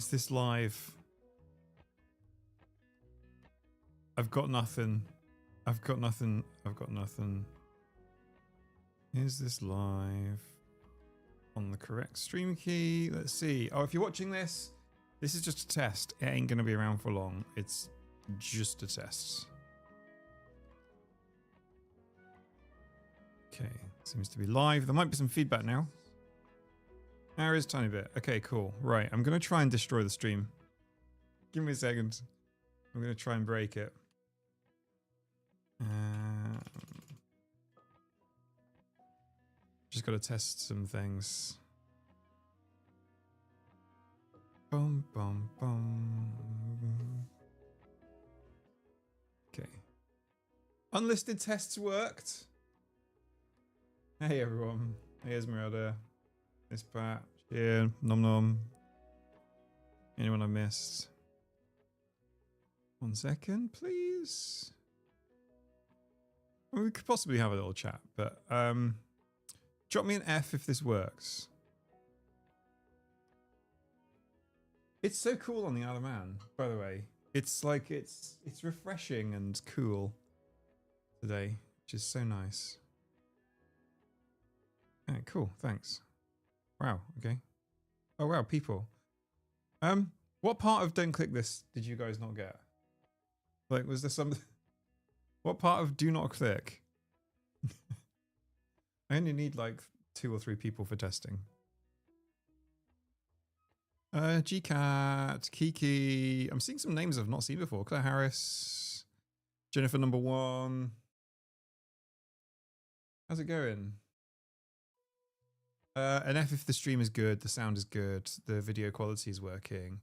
Is this live? I've got nothing. I've got nothing. I've got nothing. Is this live? On the correct stream key. Let's see. Oh, if you're watching this, this is just a test. It ain't going to be around for long. It's just a test. Okay. Seems to be live. There might be some feedback now. There is a tiny bit. Okay, cool. Right. I'm going to try and destroy the stream. Give me a second. I'm going to try and break it. Just got to test some things. Bum, bum, bum. Okay. Unlisted tests worked. Hey everyone. Hey Esmeralda. Miss Pat. Yeah, Nom Nom. Anyone I missed? 1 second, please. Well, we could possibly have a little chat, but drop me an F if this works. It's so cool on the Isle of Man, by the way. It's like it's refreshing and cool today, which is so nice. Alright, cool, thanks. Wow, okay. Oh wow, people. What part of don't click this did you guys not get? Like, was there some... What part of do not click? I only need like 2 or 3 people for testing. GCat, Kiki. I'm seeing some names I've not seen before. Claire Harris, Jennifer number 1. How's it going? An F if the stream is good, the sound is good, the video quality is working.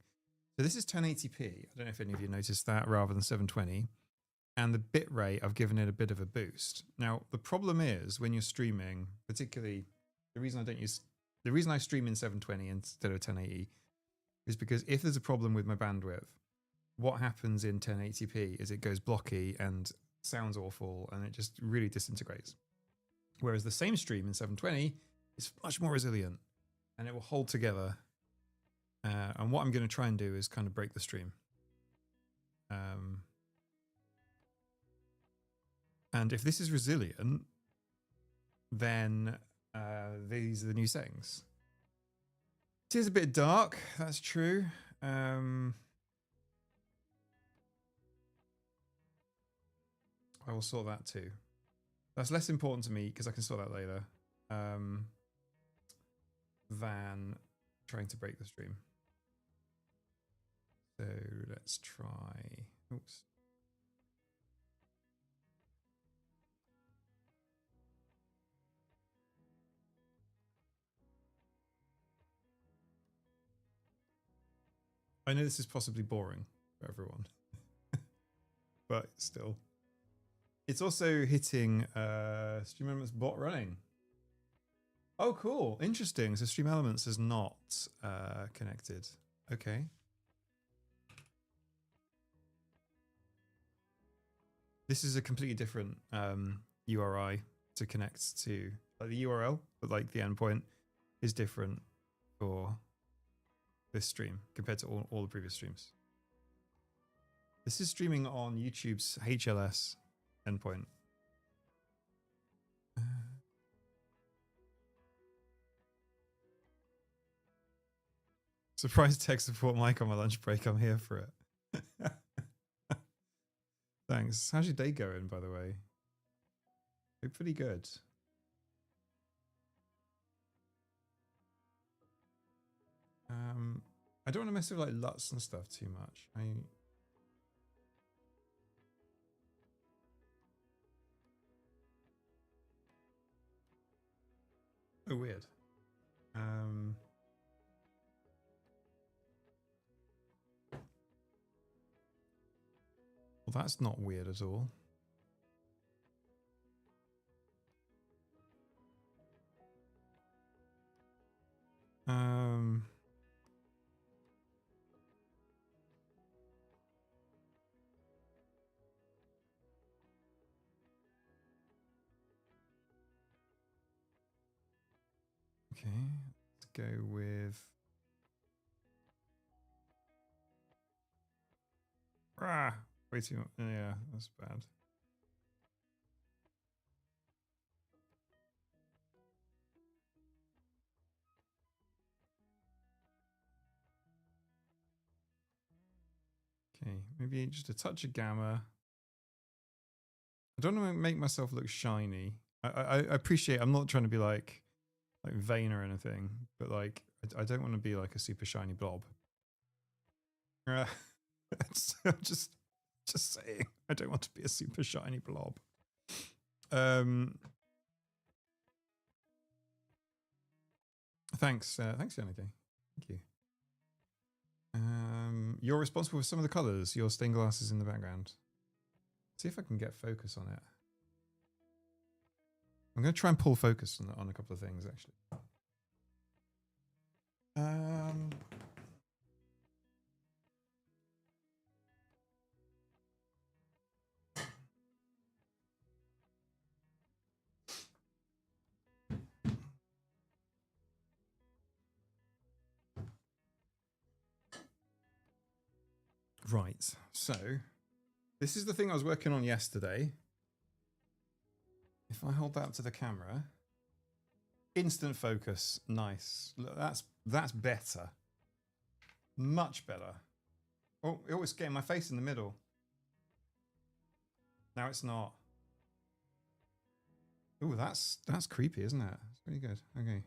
So this is 1080p. I don't know if any of you noticed that, rather than 720. And the bitrate, I've given it a bit of a boost. Now, the problem is when you're streaming, particularly the reason I stream in 720 instead of 1080 is because if there's a problem with my bandwidth, what happens in 1080p is it goes blocky and sounds awful and it just really disintegrates. Whereas the same stream in 720 is much more resilient and it will hold together. And what I'm going to try and do is kind of break the stream. And if this is resilient, then these are the new settings. It is a bit dark, that's true. I will sort that too. That's less important to me because I can sort that later than trying to break the stream. So let's try. Oops. I know this is possibly boring for everyone, but still. It's also hitting Stream Elements bot running. Oh, cool. Interesting. So Stream Elements is not connected. Okay. This is a completely different URI to connect to. Like the URL, but like the endpoint is different for this stream compared to all the previous streams. This is streaming on YouTube's HLS endpoint. Surprise tech support mic on my lunch break. I'm here for it. Thanks. How's your day going, by the way? Pretty good. I don't want to mess with like LUTs and stuff too much. Oh, weird. Well, that's not weird at all. Okay, let's go with Ah, way too much. Yeah, that's bad. Okay, maybe just a touch of gamma. I don't want to make myself look shiny. I appreciate. I'm not trying to be like vain or anything, but like I don't want to be like a super shiny blob. just saying. I don't want to be a super shiny blob. Thanks, Yannick. Thank you. You're responsible for some of the colors. Your stained glass is in the background. See if I can get focus on it. I'm going to try and pull focus on a couple of things, actually. Right, so this is the thing I was working on yesterday. If I hold that up to the camera, instant focus, nice. Look, that's better, much better. Oh, it was getting my face in the middle. Now it's not. Oh, that's creepy, isn't it? It's pretty good. Okay.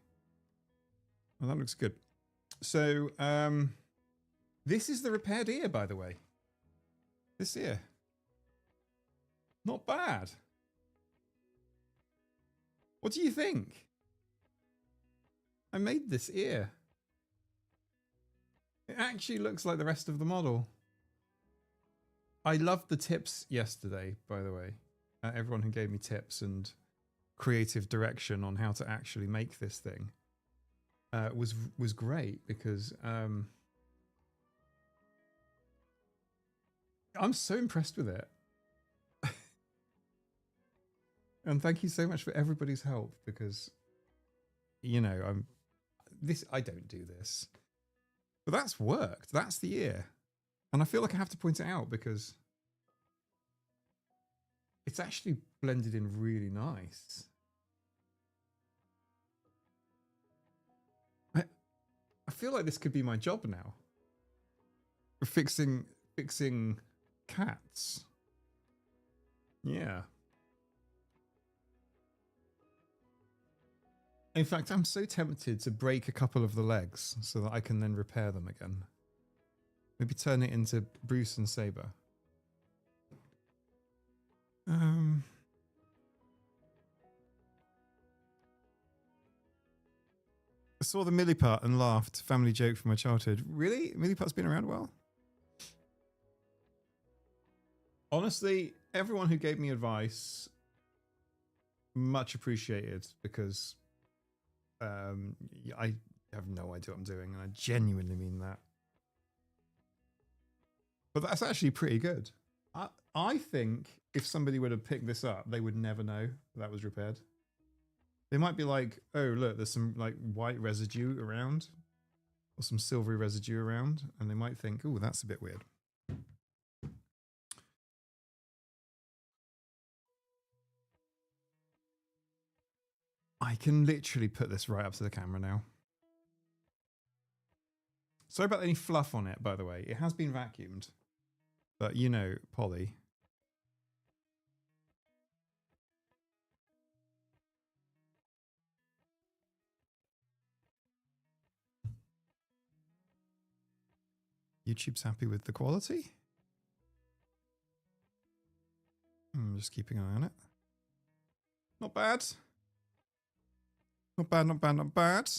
Well, that looks good. So, this is the repaired ear, by the way. This ear. Not bad. What do you think? I made this ear. It actually looks like the rest of the model. I loved the tips yesterday, by the way. Everyone who gave me tips and creative direction on how to actually make this thing was great, because I'm so impressed with it. And thank you so much for everybody's help, because, you know, I don't do this, but that's worked. That's the ear. And I feel like I have to point it out because it's actually blended in really nice. I feel like this could be my job now. Fixing cats. Yeah. In fact, I'm so tempted to break a couple of the legs so that I can then repair them again. Maybe turn it into Bruce and Saber. I saw the Milliput and laughed. Family joke from my childhood. Really? Milliput's been around a while? Honestly, everyone who gave me advice, much appreciated, because I have no idea what I'm doing, and I genuinely mean that. But that's actually pretty good. I think if somebody would have picked this up, they would never know that was repaired. They might be like, oh, look, there's some like white residue around, or some silvery residue around, and they might think, oh, that's a bit weird. I can literally put this right up to the camera now. Sorry about any fluff on it, by the way. It has been vacuumed, but you know, Polly. YouTube's happy with the quality. I'm just keeping an eye on it. Not bad. Not bad, not bad, not bad.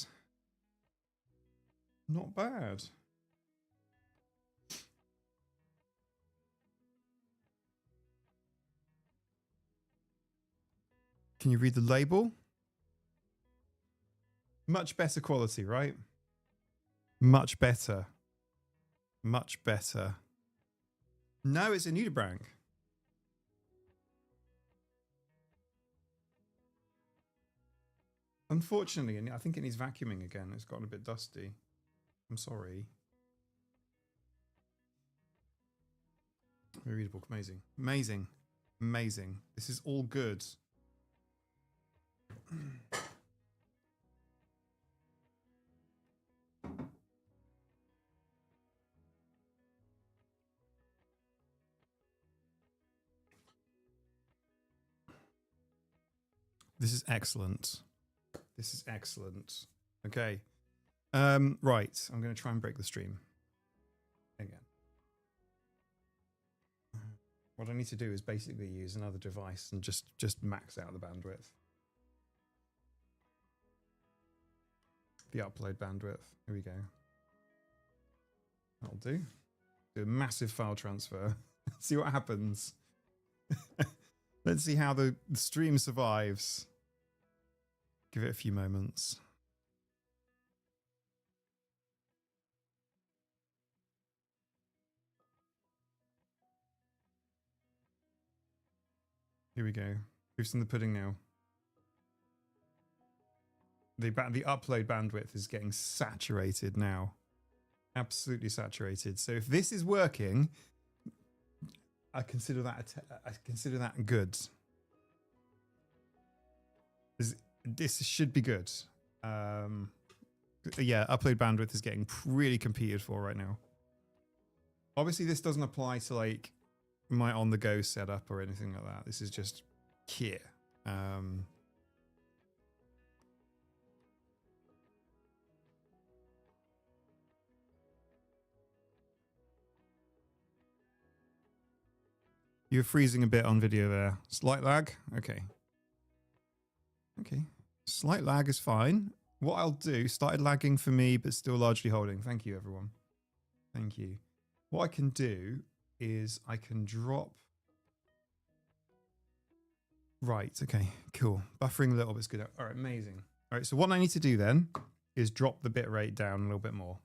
Not bad. Can you read the label? Much better quality, right? Much better. Much better. No, it's a nudibranch. Unfortunately, and I think it needs vacuuming again. It's gotten a bit dusty. I'm sorry. Read a book. Amazing. Amazing. Amazing. This is all good. This is excellent. This is excellent. Okay. Right. I'm going to try and break the stream again. What I need to do is basically use another device and just max out the bandwidth. The upload bandwidth. Here we go. That'll do. Do a massive file transfer. See what happens. Let's see how the stream survives. Give it a few moments. Here we go. Proof's in the pudding now. The upload bandwidth is getting saturated now. Absolutely saturated. So if this is working, I consider that good. This should be good. Yeah, upload bandwidth is getting really competed for right now. Obviously, this doesn't apply to like my on-the-go setup or anything like that. This is just here. You're freezing a bit on video there. Slight lag? Okay. Okay. Slight lag is fine. What I'll do, started lagging for me, but still largely holding. Thank you, everyone. Thank you. What I can do is I can drop. Right. Okay, cool. Buffering a little bit is good. All right, amazing. All right, so what I need to do then is drop the bit rate down a little bit more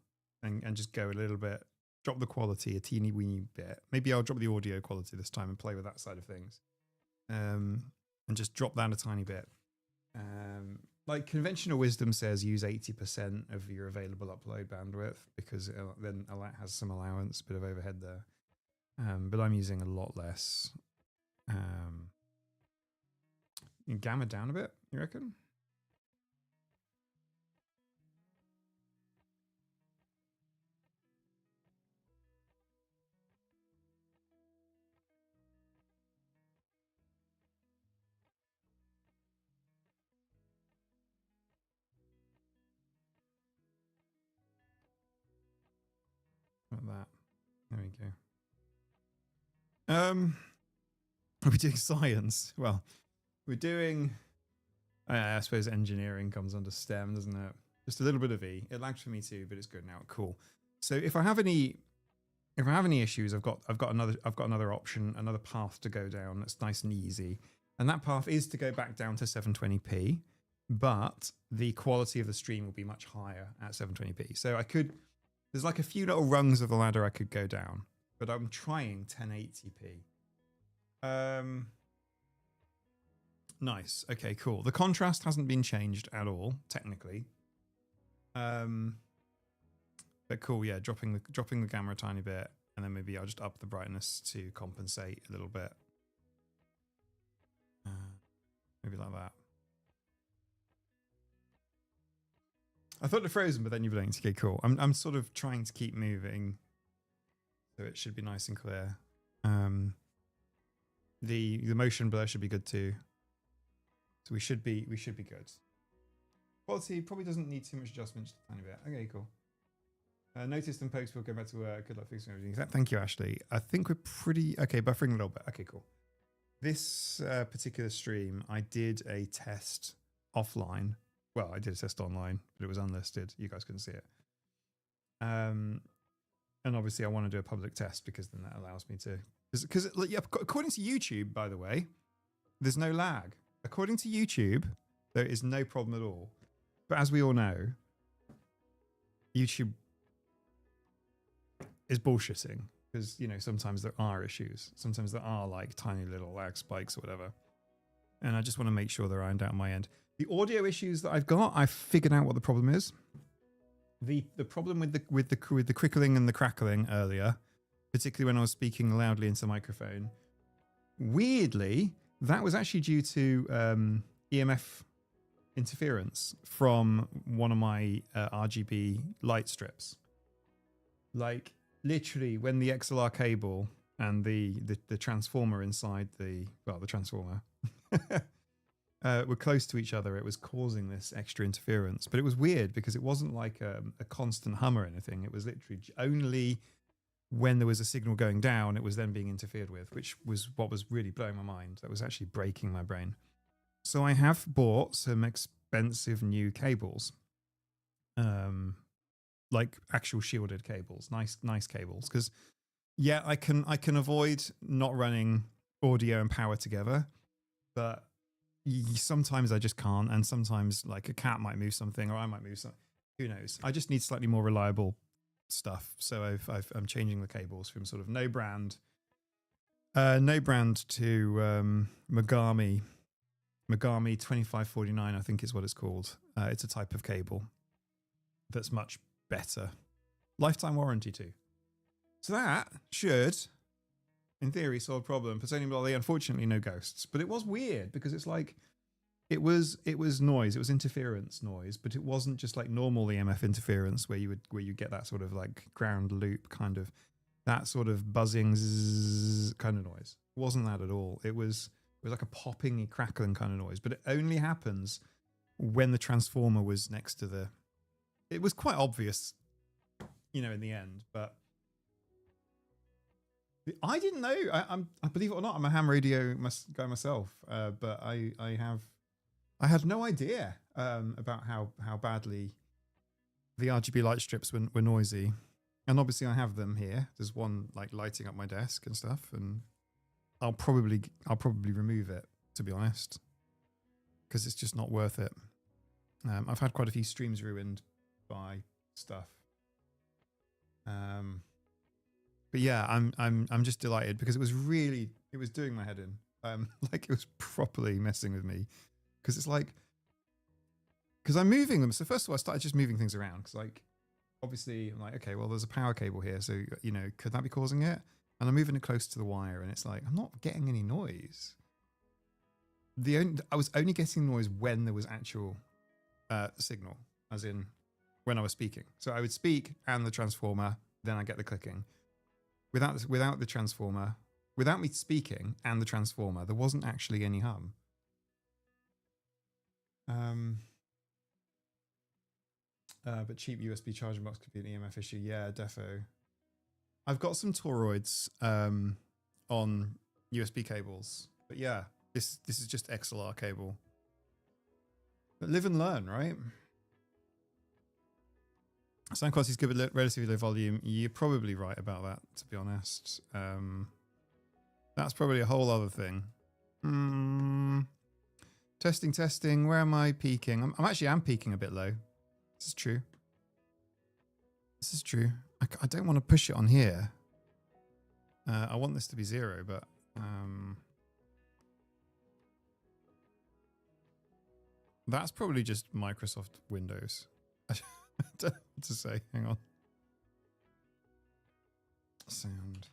and just go a little bit. Drop the quality a teeny weeny bit. Maybe I'll drop the audio quality this time and play with that side of things. And just drop that a tiny bit. Like conventional wisdom says, use 80% of your available upload bandwidth because then it has some allowance, bit of overhead there. But I'm using a lot less. Gamma down a bit, you reckon? Like that. There we go. Are we doing science? Well, we're doing, I suppose engineering comes under STEM, doesn't it? Just a little bit of E. It lagged for me too, but it's good now. Cool. So if I have any issues, I've got another option, another path to go down that's nice and easy. And that path is to go back down to 720p, but the quality of the stream will be much higher at 720p. So there's like a few little rungs of the ladder I could go down, but I'm trying 1080p. Nice. Okay, cool. The contrast hasn't been changed at all, technically. But cool, yeah, dropping the gamma a tiny bit, and then maybe I'll just up the brightness to compensate a little bit. Maybe like that. I thought it frozen, but then you blinked. Okay, cool. I'm sort of trying to keep moving, so it should be nice and clear. The motion blur should be good too. So we should be good. Quality probably doesn't need too much adjustment, just a tiny bit. Okay, cool. Noticed in post we'll go back to work. Good luck fixing everything. Thank you, Ashley. I think we're pretty okay. Buffering a little bit. Okay, cool. This particular stream, I did a test offline. Well, I did a test online, but it was unlisted. You guys couldn't see it. And obviously, I want to do a public test because then that allows me to. Because according to YouTube, by the way, there's no lag. According to YouTube, there is no problem at all. But as we all know, YouTube is bullshitting because, you know, sometimes there are issues. Sometimes there are like tiny little lag spikes or whatever. And I just want to make sure they're ironed out on my end. The audio issues that I've got, I've figured out what the problem is. The problem with the crickling and the crackling earlier particularly when I was speaking loudly into the microphone. Weirdly, that was actually due to EMF interference from one of my RGB light strips. Like literally when the XLR cable and the transformer inside the transformer were close to each other, it was causing this extra interference. But it was weird because it wasn't like a constant hum or anything. It was literally only when there was a signal going down, it was then being interfered with, which was what was really blowing my mind. That was actually breaking my brain. So I have bought some expensive new cables, like actual shielded cables, nice cables. Because yeah, I can avoid not running audio and power together, but sometimes I just can't, and sometimes like a cat might move something, or I might move something. Who knows? I just need slightly more reliable stuff. So I'm changing the cables from sort of no brand to Megami 2549, I think is what it's called. It's a type of cable that's much better. Lifetime warranty too. So that should, in theory, solve a problem for Sony Blolly. Unfortunately, no ghosts. But it was weird because it's like it was noise. It was interference noise, but it wasn't just like normal EMF interference where you get that sort of like ground loop kind of, that sort of buzzing zzz kind of noise. It wasn't that at all. It was like a popping, crackling kind of noise, but it only happens when the transformer was next to the. It was quite obvious, in the end, but I didn't know. I believe it or not, I'm a ham radio guy myself, but I had no idea about how badly the RGB light strips were noisy, and obviously I have them here. There's one like lighting up my desk and stuff, and I'll probably remove it, to be honest, because it's just not worth it. I've had quite a few streams ruined by stuff. But yeah, I'm just delighted because it was doing my head in. Like it was properly messing with me, because it's like, because I'm moving them. So first of all, I started just moving things around because like, obviously I'm like, okay, well there's a power cable here, so could that be causing it? And I'm moving it close to the wire, and it's like I'm not getting any noise. I was only getting noise when there was actual signal, as in when I was speaking. So I would speak and the transformer, then I get the clicking. Without the transformer, without me speaking and the transformer, there wasn't actually any hum. But cheap USB charging box could be an EMF issue. Yeah, defo. I've got some toroids on USB cables, but yeah, this is just XLR cable. But live and learn, right? Sound quality is good with relatively low volume. You're probably right about that, to be honest. That's probably a whole other thing. Testing. Where am I peaking? I'm peaking a bit low. This is true. I don't want to push it on here. I want this to be 0, but that's probably just Microsoft Windows. I don't know what to say. Hang on. Sound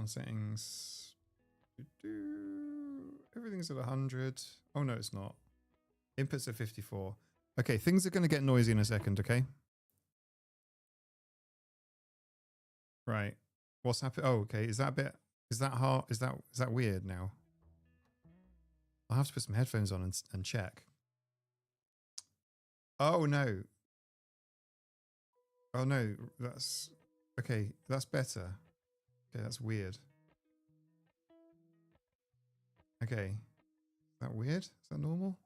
settings. Everything's at 100. Oh no, it's not. Inputs at 54. Okay, things are going to get noisy in a second, okay? Right. What's happening? Oh, okay. Is that hard? Is that weird now? I'll have to put some headphones on and check. Oh no. Oh no, that's okay. That's better. Okay, that's weird. Okay. Is that weird? Is that normal?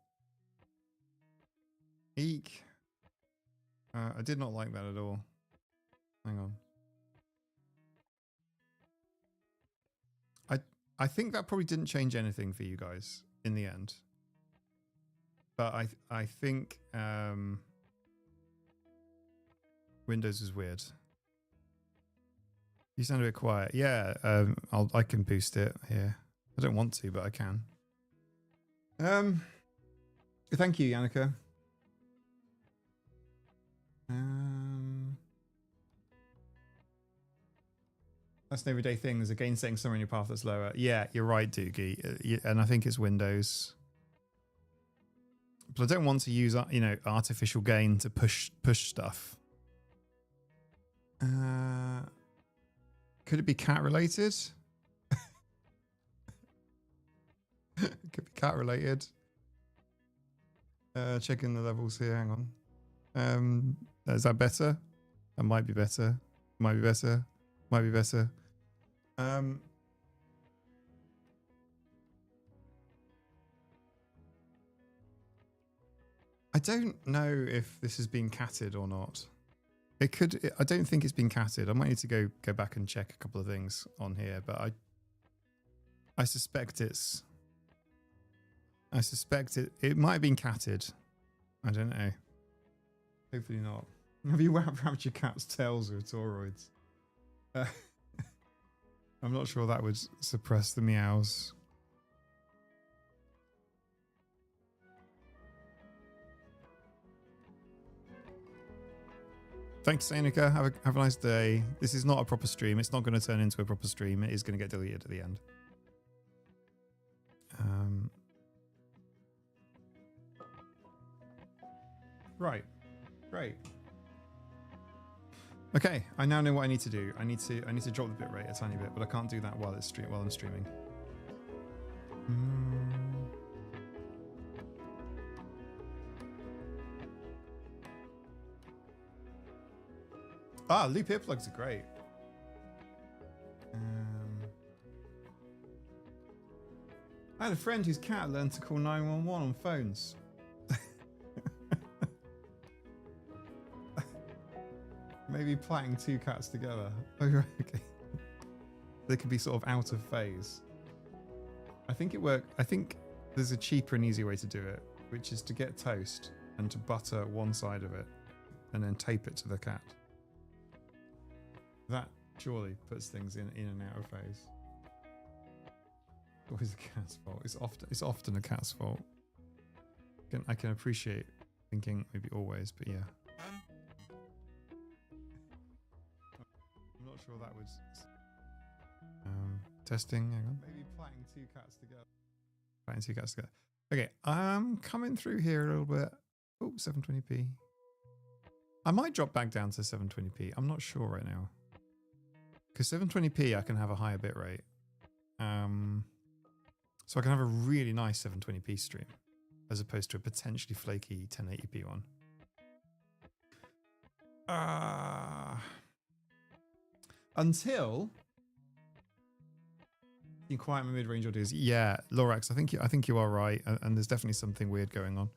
Eek. I did not like that at all. Hang on. I think that probably didn't change anything for you guys in the end. But I think Windows is weird. You sound a bit quiet. Yeah, I can boost it here. I don't want to, but I can. Thank you, Yannicka. That's an everyday thing. There's a gain setting somewhere in your path that's lower. Yeah, you're right, Doogie. And I think it's Windows. But I don't want to use, you know, artificial gain to push stuff. Could it be cat related? Could be cat related. Checking the levels here. Hang on. Is that better? That might be better. Might be better. Might be better. I don't know if this has been catted or not. It could. I don't think it's been catted. I might need to go back and check a couple of things on here, but I suspect it's. I suspect it might have been catted. I don't know. Hopefully not. Have you wrapped your cat's tails with toroids? I'm not sure that would suppress the meows. Thanks, Seneca. Have a nice day. This is not a proper stream. It's not going to turn into a proper stream. It is going to get deleted at the end. Right. Great. Okay, I now know what I need to do. I need to drop the bitrate a tiny bit, but I can't do that while I'm streaming. Loop earplugs are great. I had a friend whose cat learned to call 911 on phones. Maybe plaiting two cats together. Oh, right, okay. They could be sort of out of phase. I think it worked. I think there's a cheaper and easier way to do it, which is to get toast and to butter one side of it and then tape it to the cat. That surely puts things in and out of phase. Always a cat's fault. It's often a cat's fault. I can appreciate thinking maybe always, but yeah. I'm not sure that would. Testing. Hang on. Maybe plaiting two cats together. Plaiting two cats together. Okay, I'm coming through here a little bit. Oh, 720p. I might drop back down to 720p. I'm not sure right now. Because 720p, I can have a higher bit rate. So I can have a really nice 720p stream, as opposed to a potentially flaky 1080p one. Until you quiet my mid-range audios. Yeah, Lorax, I think you are right, and there's definitely something weird going on.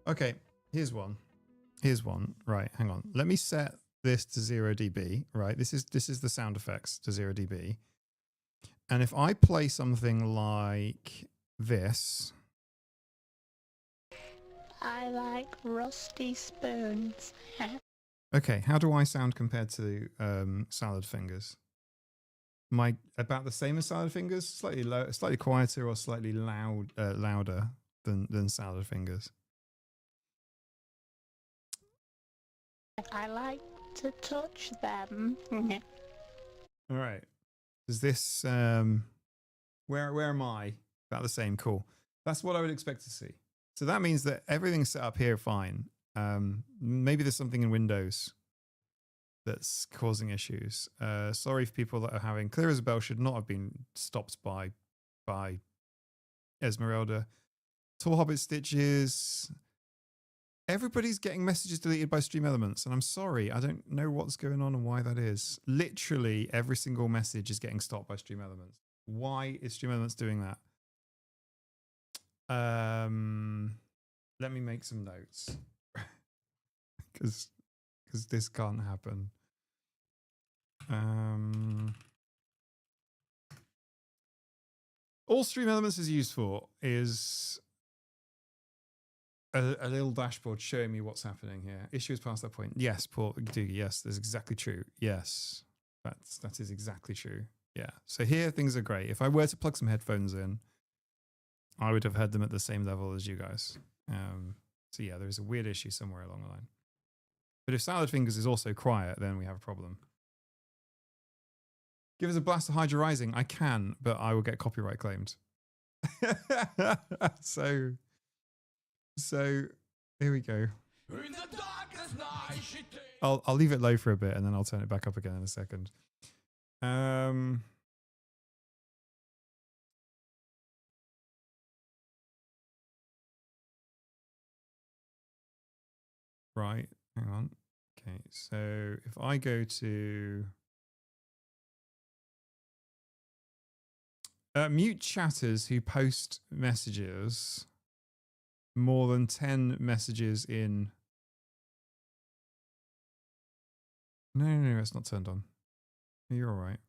Okay, here's one. Right, hang on. Let me set this to 0 dB. Right, this is the sound effects to 0 dB. And if I play something like this. I like rusty spoons. Okay, how do I sound compared to Salad Fingers? Am I about the same as Salad Fingers? Slightly quieter or slightly louder than Salad Fingers? I like to touch them. All right. Is this where am I? About the same. Cool. That's what I would expect to see. So that means that everything's set up here fine. Maybe there's something in Windows that's causing issues. Sorry for people that are having Clear as a Bell should not have been stopped by Esmeralda. Tall Hobbit Stitches. Everybody's getting messages deleted by Stream Elements, and I'm sorry, I don't know what's going on and why that is. Literally every single message is getting stopped by Stream Elements. Why is Stream Elements doing that? Let me make some notes. Because this can't happen. All Stream Elements is used for is a little dashboard showing me what's happening here. Issues past that point. Yes, Paul. Yes, that's exactly true. Yes, that is exactly true. Yeah. So here things are great. If I were to plug some headphones in, I would have heard them at the same level as you guys. So yeah, there's a weird issue somewhere along the line. But if Salad Fingers is also quiet, then we have a problem. Give us a blast of Hydra Rising. I can, but I will get copyright claimed. so here we go. I'll leave it low for a bit and then I'll turn it back up again in a second. Right, hang on. Okay, so if I go to mute chatters who post messages more than 10 messages in. No, it's not turned on. You're all right.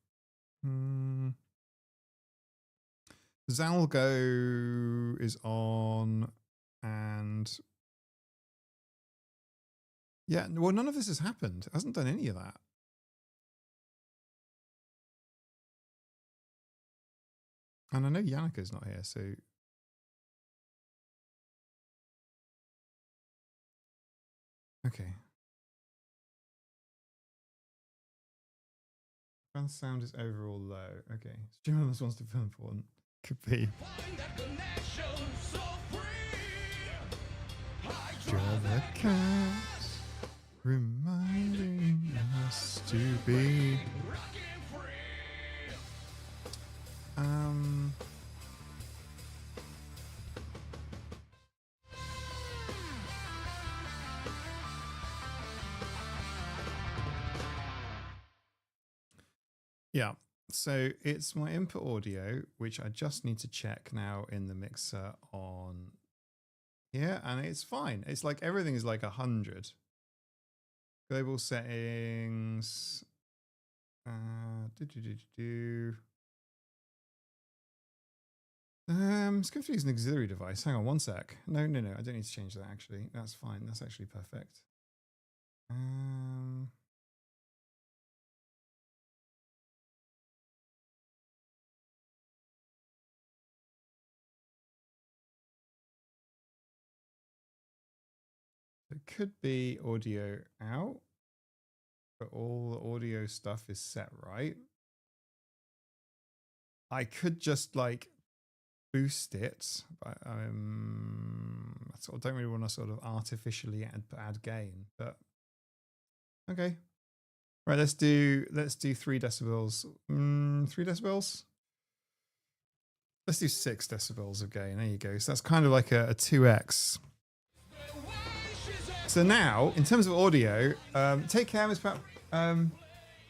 Zalgo is on, and yeah, well, none of this has happened. It hasn't done any of that. And I know Yannika's not here, so okay. Fan sound is overall low. Okay. Stream almost wants to feel important. Could be. The cat reminding us to be. Yeah, so it's my input audio, which I just need to check now in the mixer on here, and it's fine. It's like everything is like 100. Global settings. It's going to use an auxiliary device. Hang on one sec. No, I don't need to change that actually. That's fine. That's actually perfect. It could be audio out, but all the audio stuff is set right. I could just like boost it, but I sort of don't really want to sort of artificially add gain. But okay, right. Let's do 3 decibels. 3 decibels. Let's do 6 decibels of gain. There you go. So that's kind of like a 2x. So now, in terms of audio, take care, Ms. Pat.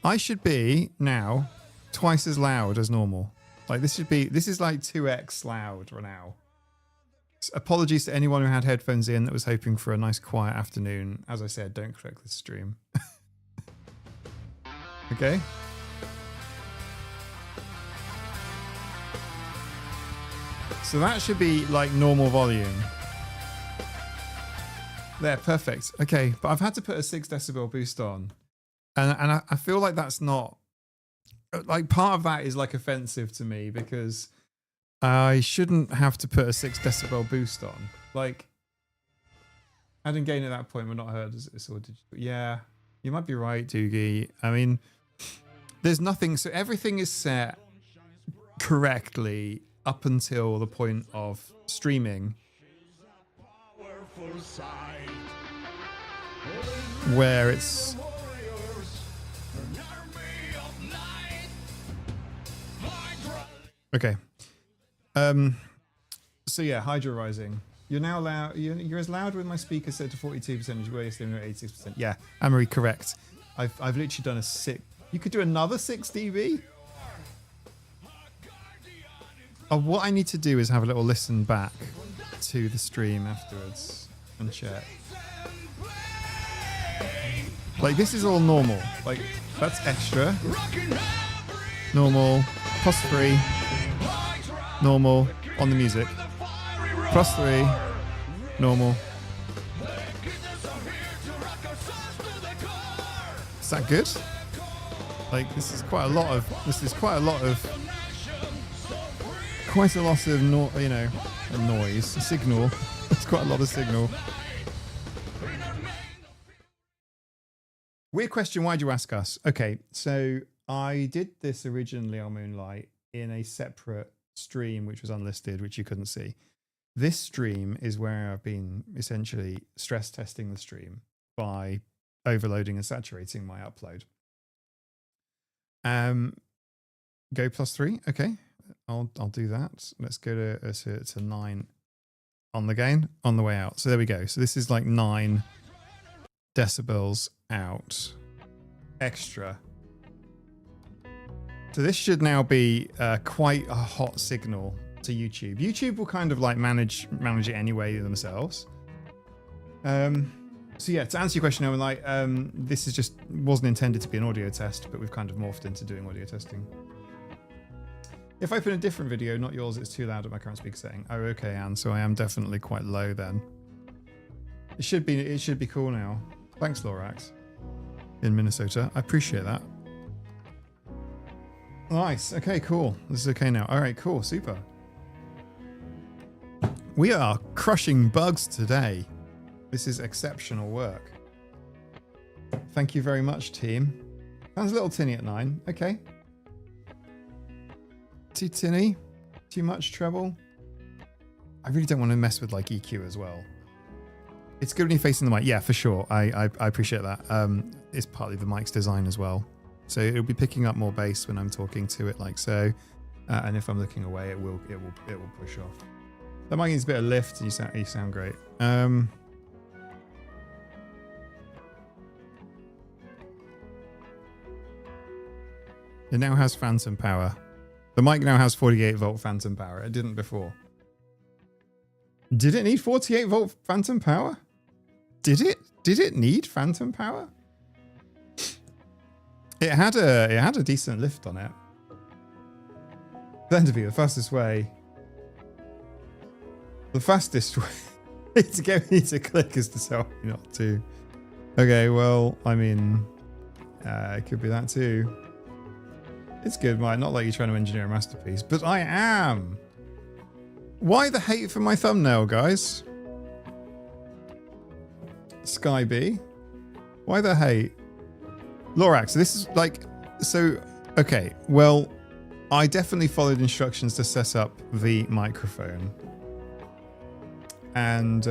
I should be now twice as loud as normal. Like this is like 2x loud right now. Apologies to anyone who had headphones in that was hoping for a nice quiet afternoon. As I said, don't click this stream. Okay. So that should be like normal volume. There, perfect. Okay, but I've had to put a 6 decibel boost on. And I feel like that's not... Like, part of that is, like, offensive to me because I shouldn't have to put a 6 decibel boost on. Like, adding gain at that point would not hurt us. Yeah, you might be right, Doogie. I mean, there's nothing... So everything is set correctly up until the point of streaming, where it's okay. So yeah, Hydra Rising. You're now loud. You're as loud with my speaker set to 42% as you were yesterday at 86%. Yeah, Amory, correct. I've literally done a 6. You could do another 6 dB. What I need to do is have a little listen back to the stream afterwards and check. Like, this is all normal. Like, that's extra. Normal. +3. Normal. On the music. +3. Normal. Is that good? Like this is quite a lot of noise, signal. It's quite a lot of signal. Weird question, why'd you ask us? Okay, so I did this originally on Moonlight in a separate stream which was unlisted, which you couldn't see. This stream is where I've been essentially stress testing the stream by overloading and saturating my upload. Go +3. Okay, I'll do that. Let's go to 9 on the gain on the way out. So there we go. So this is like 9 decibels out extra. So this should now be quite a hot signal to YouTube. YouTube will kind of like manage it anyway themselves. So yeah, to answer your question, Owen, like this is just wasn't intended to be an audio test, but we've kind of morphed into doing audio testing. If I open a different video, not yours, it's too loud at my current speaker setting. Oh, okay, Anne. So I am definitely quite low then. It should be cool now. Thanks, Lorax, in Minnesota. I appreciate that. Nice. Okay, cool. This is okay now. All right, cool. Super. We are crushing bugs today. This is exceptional work. Thank you very much, team. Sounds a little tinny at 9. Okay. Too tinny? Too much treble? I really don't want to mess with like EQ as well. It's good when you're facing the mic. Yeah, for sure. I appreciate that. It's partly the mic's design as well. So it'll be picking up more bass when I'm talking to it like so. And if I'm looking away, it will push off. That mic needs a bit of lift. You sound great. It now has phantom power. The mic now has 48 volt phantom power. It didn't before. Did it need 48 volt phantom power? Did it need phantom power? It had a decent lift on it. Then to be the fastest way. The fastest way to get me to click is to tell me not to. Okay, well, I mean, it could be that too. It's good, Mike. Not like you're trying to engineer a masterpiece, but I am. Why the hate for my thumbnail, guys? Sky B. Why the hate? Lorax, this is like, so, okay, well, I definitely followed instructions to set up the microphone. And,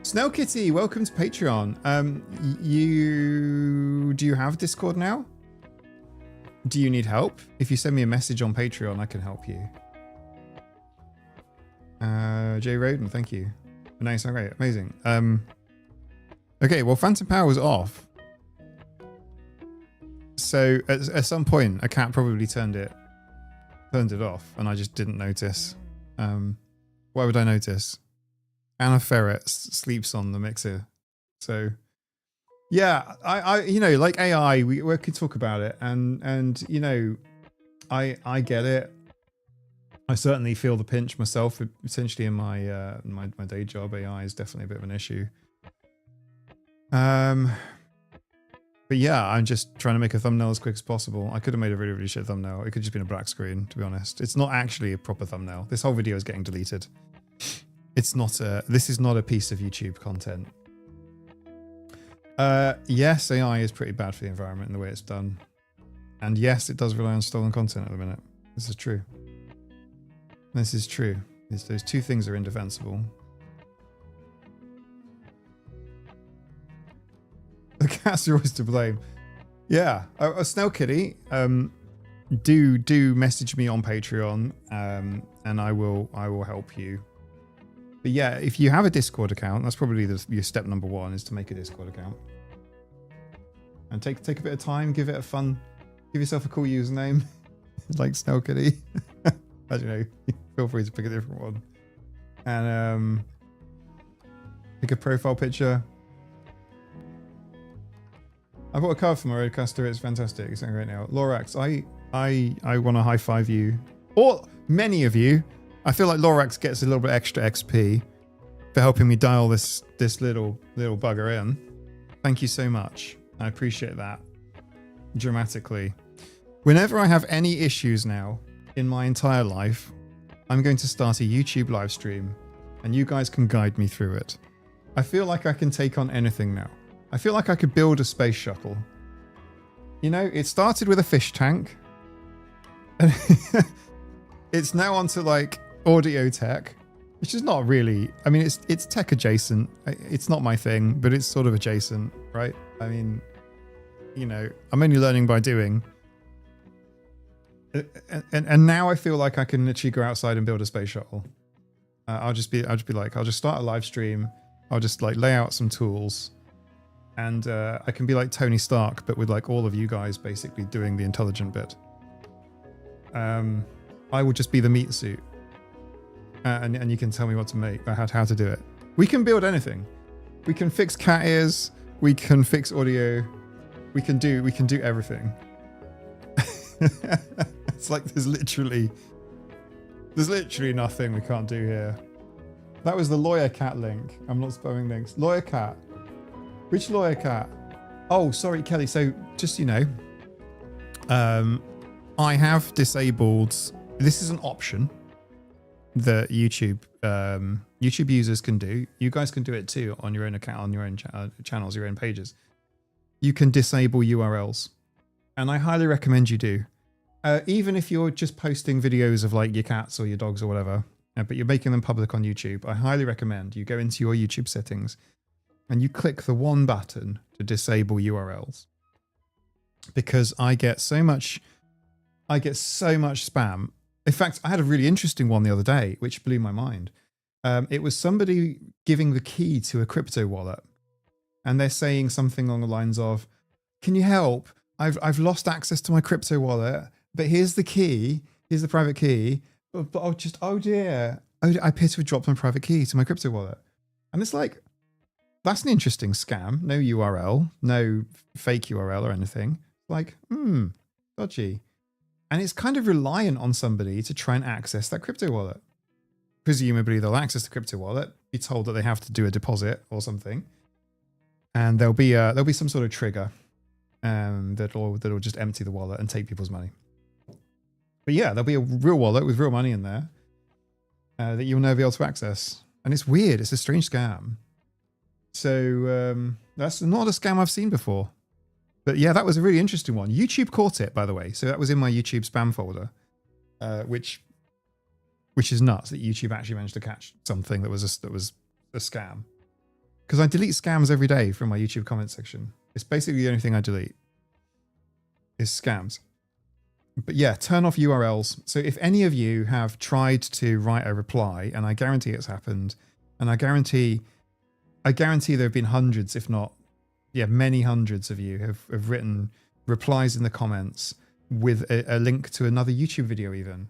Snail Kitty, welcome to Patreon. Do you have Discord now? Do you need help? If you send me a message on Patreon, I can help you. Jay Roden, thank you. Nice, great, amazing. Okay, well, phantom power was off. So at some point, a cat probably turned it off, and I just didn't notice. Why would I notice? Anna Ferret sleeps on the mixer, so. Yeah, I you know, like AI, we could talk about it, and you know, I get it. I certainly feel the pinch myself. Essentially, in my my day job, AI is definitely a bit of an issue. But yeah, I'm just trying to make a thumbnail as quick as possible. I could have made a really, really shit thumbnail. It could just been a black screen, to be honest. It's not actually a proper thumbnail. This whole video is getting deleted. It's not a. This is not a piece of YouTube content. Yes, AI is pretty bad for the environment in the way it's done. And yes, it does rely on stolen content at the minute. This is true. This is true. Those two things are indefensible. The cats are always to blame. Yeah. Snail Kitty, do message me on Patreon, and I will help you. But yeah, if you have a Discord account, that's probably your step number 1 is to make a Discord account. And take a bit of time, give it a fun, give yourself a cool username, like Snail Kitty. I don't know, feel free to pick a different one. And pick a profile picture. I bought a card for my Roadcaster, it's fantastic, it's going great now. Lorax, I want to high five you. Or many of you. I feel like Lorax gets a little bit extra XP for helping me dial this little bugger in. Thank you so much. I appreciate that. dramatically. Whenever I have any issues now in my entire life, I'm going to start a YouTube live stream and you guys can guide me through it. I feel like I can take on anything now. I feel like I could build a space shuttle. You know, it started with a fish tank and it's now onto like audio tech, which is not really, I mean, it's tech adjacent. It's not my thing, but it's sort of adjacent, right? I mean, you know, I'm only learning by doing. And now I feel like I can literally go outside and build a space shuttle. I'll just be like, I'll just start a live stream. I'll just like lay out some tools, and I can be like Tony Stark, but with like all of you guys basically doing the intelligent bit. I will just be the meat suit, and you can tell me what to make, how to do it. We can build anything. We can fix cat ears. We can fix audio. We can do everything. It's like there's literally nothing we can't do here. That was the lawyer cat link. I'm not spamming links. Lawyer cat. Which lawyer cat? Oh, sorry, Kelly. So just, you know, I have disabled, this is an option that YouTube users can do. You guys can do it too on your own account, on your own channels, your own pages. You can disable URLs. And I highly recommend you do. Even if you're just posting videos of like your cats or your dogs or whatever, but you're making them public on YouTube, I highly recommend you go into your YouTube settings and you click the one button to disable URLs. Because I get so much spam. In fact, I had a really interesting one the other day, which blew my mind. It was somebody giving the key to a crypto wallet. And they're saying something along the lines of, can you help? I've lost access to my crypto wallet, but here's the key. Here's the private key. But oh dear. I appear to have dropped my private key to my crypto wallet. And it's like, that's an interesting scam. No URL, no fake URL or anything. Like, dodgy. And it's kind of reliant on somebody to try and access that crypto wallet. Presumably they'll access the crypto wallet, be told that they have to do a deposit or something. And there'll be some sort of trigger that'll just empty the wallet and take people's money. But yeah, there'll be a real wallet with real money in there that you'll never be able to access. And it's weird. It's a strange scam. So that's not a scam I've seen before. But yeah, that was a really interesting one. YouTube caught it, by the way. So that was in my YouTube spam folder, which is nuts that YouTube actually managed to catch something that was a scam. Because I delete scams every day from my YouTube comment section. It's basically the only thing I delete is scams. But yeah, turn off URLs. So if any of you have tried to write a reply, and I guarantee it's happened, and I guarantee there have been hundreds, if not, many hundreds of you have written replies in the comments with a link to another YouTube video even.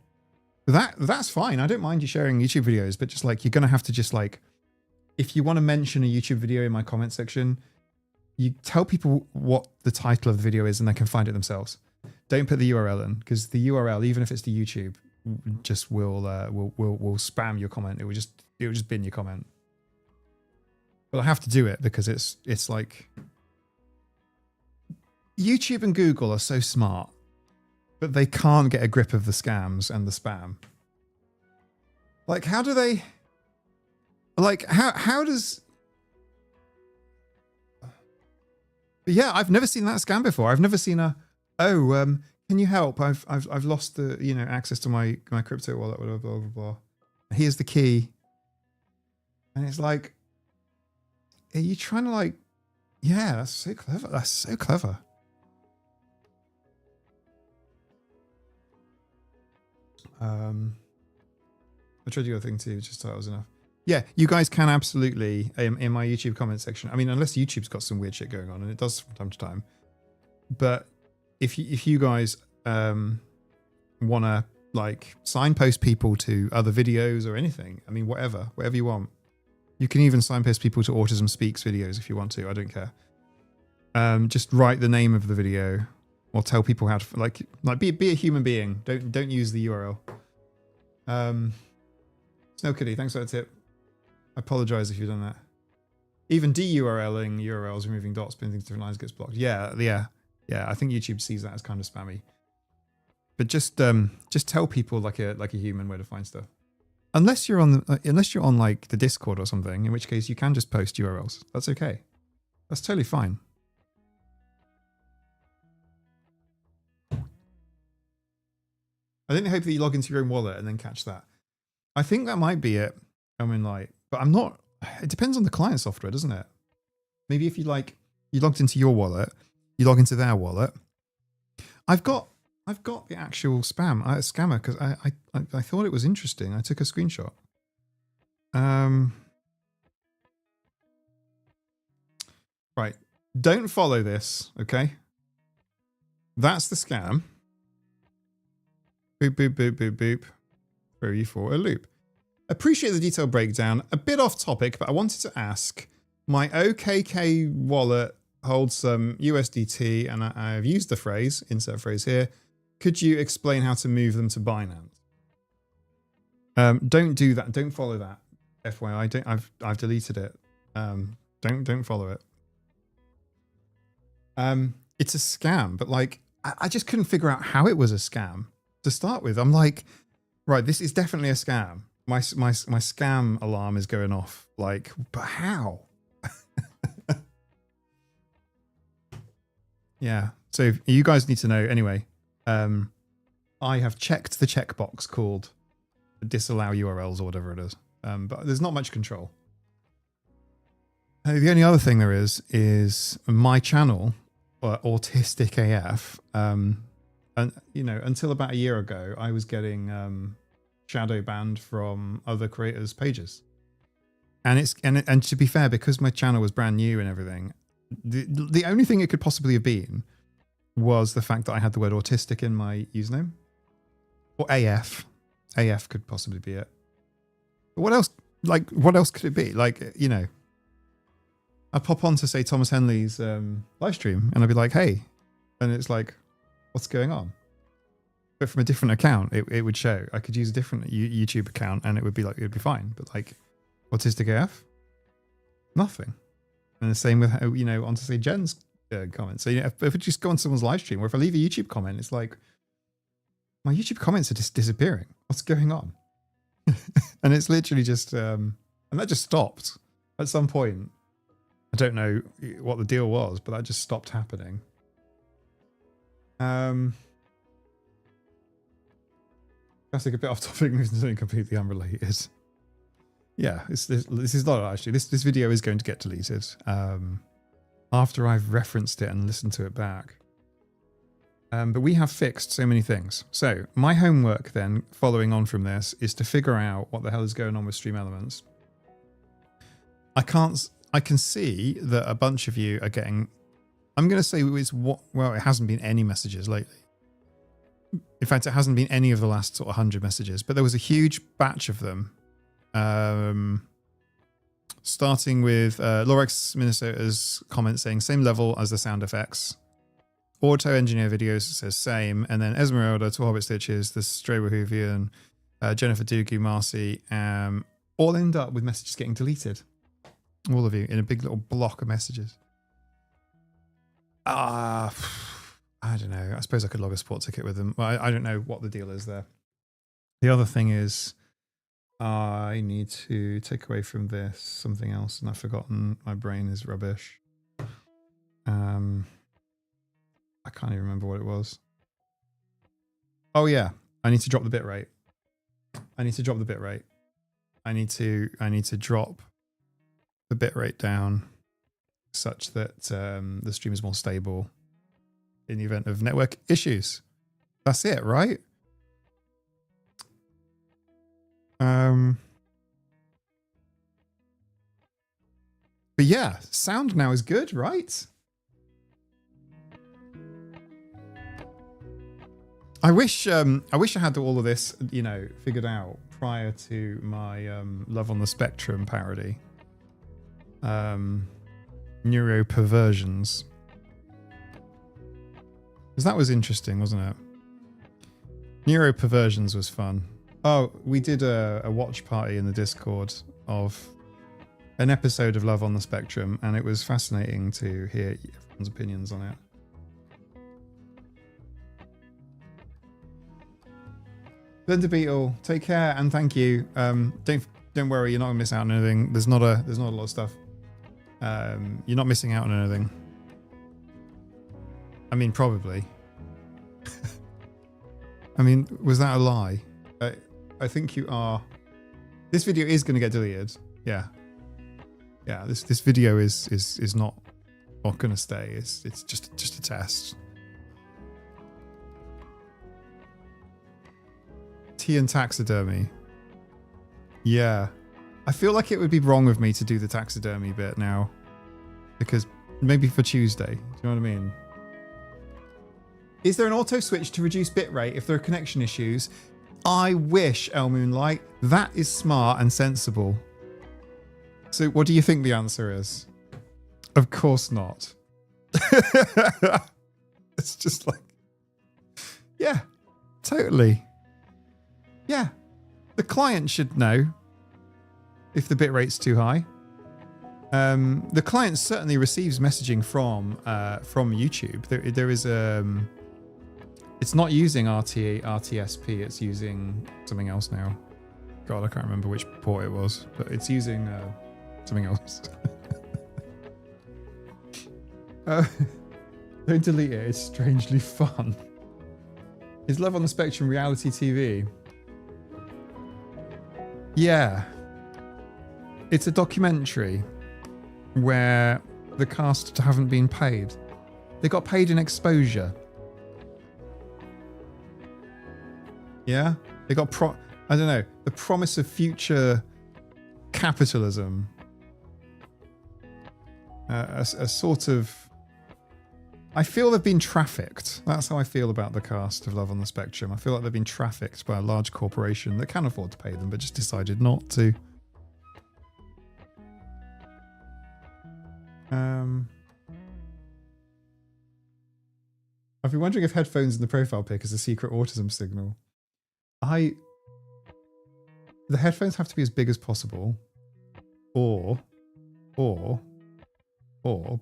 That's fine. I don't mind you sharing YouTube videos, but just like, you're going to have to just like, if you want to mention a YouTube video in my comment section, you tell people what the title of the video is and they can find it themselves. Don't put the URL in, because the URL, even if it's to YouTube, just will spam your comment. It will just bin your comment. But I have to do it because it's like YouTube and Google are so smart, but they can't get a grip of the scams and the spam. Like, how do they? Like, how does? Yeah, I've never seen that scam before. I've never seen can you help? I've lost the access to my crypto wallet, blah blah blah blah. Here's the key. And it's like, are you trying to like? Yeah, that's so clever. That's so clever. I tried to do a thing too, just thought it was enough. Yeah, you guys can absolutely in my YouTube comment section. I mean, unless YouTube's got some weird shit going on, and it does from time to time. But if you guys want to like signpost people to other videos or anything, I mean, whatever you want. You can even signpost people to Autism Speaks videos if you want to. I don't care. Just write the name of the video, or tell people how to like be a human being. Don't use the URL. Snow Kitty, thanks for that tip. I apologize if you've done that. Even de-URLing URLs, removing dots, putting things to different lines gets blocked. Yeah. Yeah, I think YouTube sees that as kind of spammy. But just tell people like a human where to find stuff. Unless you're on like the Discord or something, in which case you can just post URLs. That's okay. That's totally fine. I think they hope that you log into your own wallet and then catch that. I think that might be it. I mean, like, but I'm not. It depends on the client software, doesn't it? Maybe if you logged into your wallet, you log into their wallet. I've got the actual scammer because I thought it was interesting. I took a screenshot. Right. Don't follow this, okay? That's the scam. Boop, boop, boop, boop, boop. Throw you for a loop. Appreciate the detailed breakdown. A bit off topic, but I wanted to ask. My OKK wallet holds some USDT, and I've used the phrase, insert phrase here. Could you explain how to move them to Binance? Don't do that. Don't follow that. FYI, I've deleted it. Don't follow it. It's a scam, but like I just couldn't figure out how it was a scam to start with. I'm like, right, this is definitely a scam. My scam alarm is going off. Like, but how? Yeah. So you guys need to know anyway. I have checked the checkbox called disallow URLs or whatever it is. But there's not much control. The only other thing there is my channel, Autistic AF. And you know, until about a year ago, I was getting shadow banned from other creators' pages. And to be fair, because my channel was brand new and everything, the only thing it could possibly have been was the fact that I had the word autistic in my username. Or AF. AF could possibly be it. But what else? Like, what else could it be? Like, you know, I'd pop on to say Thomas Henley's live stream and I'd be like, hey. And it's like, what's going on? But from a different account, it would show. I could use a different YouTube account and it would be like, it would be fine. But like, autistic AF? Nothing. And the same with, you know, on to say Jen's comments. So, you know, if I just go on someone's live stream or if I leave a YouTube comment, it's like, my YouTube comments are just disappearing. What's going on? And it's literally just, and that just stopped at some point. I don't know what the deal was, but that just stopped happening. That's like a bit off topic, something completely unrelated. Yeah, this is not actually, this video is going to get deleted after I've referenced it and listened to it back. But we have fixed so many things. So my homework then, following on from this, is to figure out what the hell is going on with Stream Elements. I can see that a bunch of you are getting, I'm going to say it hasn't been any messages lately. In fact, it hasn't been any of the last sort of 100 messages, but there was a huge batch of them. Starting with Lorex Minnesota's comment saying same level as the sound effects. Auto Engineer Videos says same, and then Esmeralda, 2 Hobbit Stitches, the Stray Wahoovian, Jennifer Doogie, Marcy, all end up with messages getting deleted. All of you in a big little block of messages. I don't know. I suppose I could log a sport ticket with them. Well, I don't know what the deal is there. The other thing is I need to take away from this something else, and I've forgotten. My brain is rubbish. I can't even remember what it was. Oh yeah, I need to drop the bit rate. I need to drop the bit rate. I need to drop the bit rate down such that the stream is more stable in the event of network issues. That's it, right? But yeah, sound now is good, right? I wish I had all of this, you know, figured out prior to my Love on the Spectrum parody. Neuroperversions. Because that was interesting, wasn't it? Neuroperversions was fun. Oh, we did a watch party in the Discord of an episode of Love on the Spectrum, and it was fascinating to hear everyone's opinions on it. Blender Beetle, take care and thank you. Don't worry, you're not gonna miss out on anything. There's not a lot of stuff. You're not missing out on anything. I mean, probably. I mean, was that a lie? I think you are. This video is going to get deleted. Yeah. Yeah. This video is not going to stay. It's just a test. Tea and taxidermy. Yeah. I feel like it would be wrong of me to do the taxidermy bit now, because maybe for Tuesday. Do you know what I mean? Is there an auto switch to reduce bitrate if there are connection issues? I wish, El Moonlight. That is smart and sensible. So what do you think the answer is? Of course not. It's just like, yeah, totally. Yeah, the client should know if the bitrate's too high. The client certainly receives messaging from YouTube. There is it's not using RTSP, it's using something else now. God, I can't remember which port it was, but it's using something else. Don't delete it, it's strangely fun. Is Love on the Spectrum reality TV? Yeah. It's a documentary where the cast haven't been paid. They got paid in exposure. Yeah? They got I don't know, the promise of future capitalism. A sort of... I feel they've been trafficked. That's how I feel about the cast of Love on the Spectrum. I feel like they've been trafficked by a large corporation that can afford to pay them, but just decided not to. I've been wondering if headphones in the profile pic is a secret autism signal. The headphones have to be as big as possible, or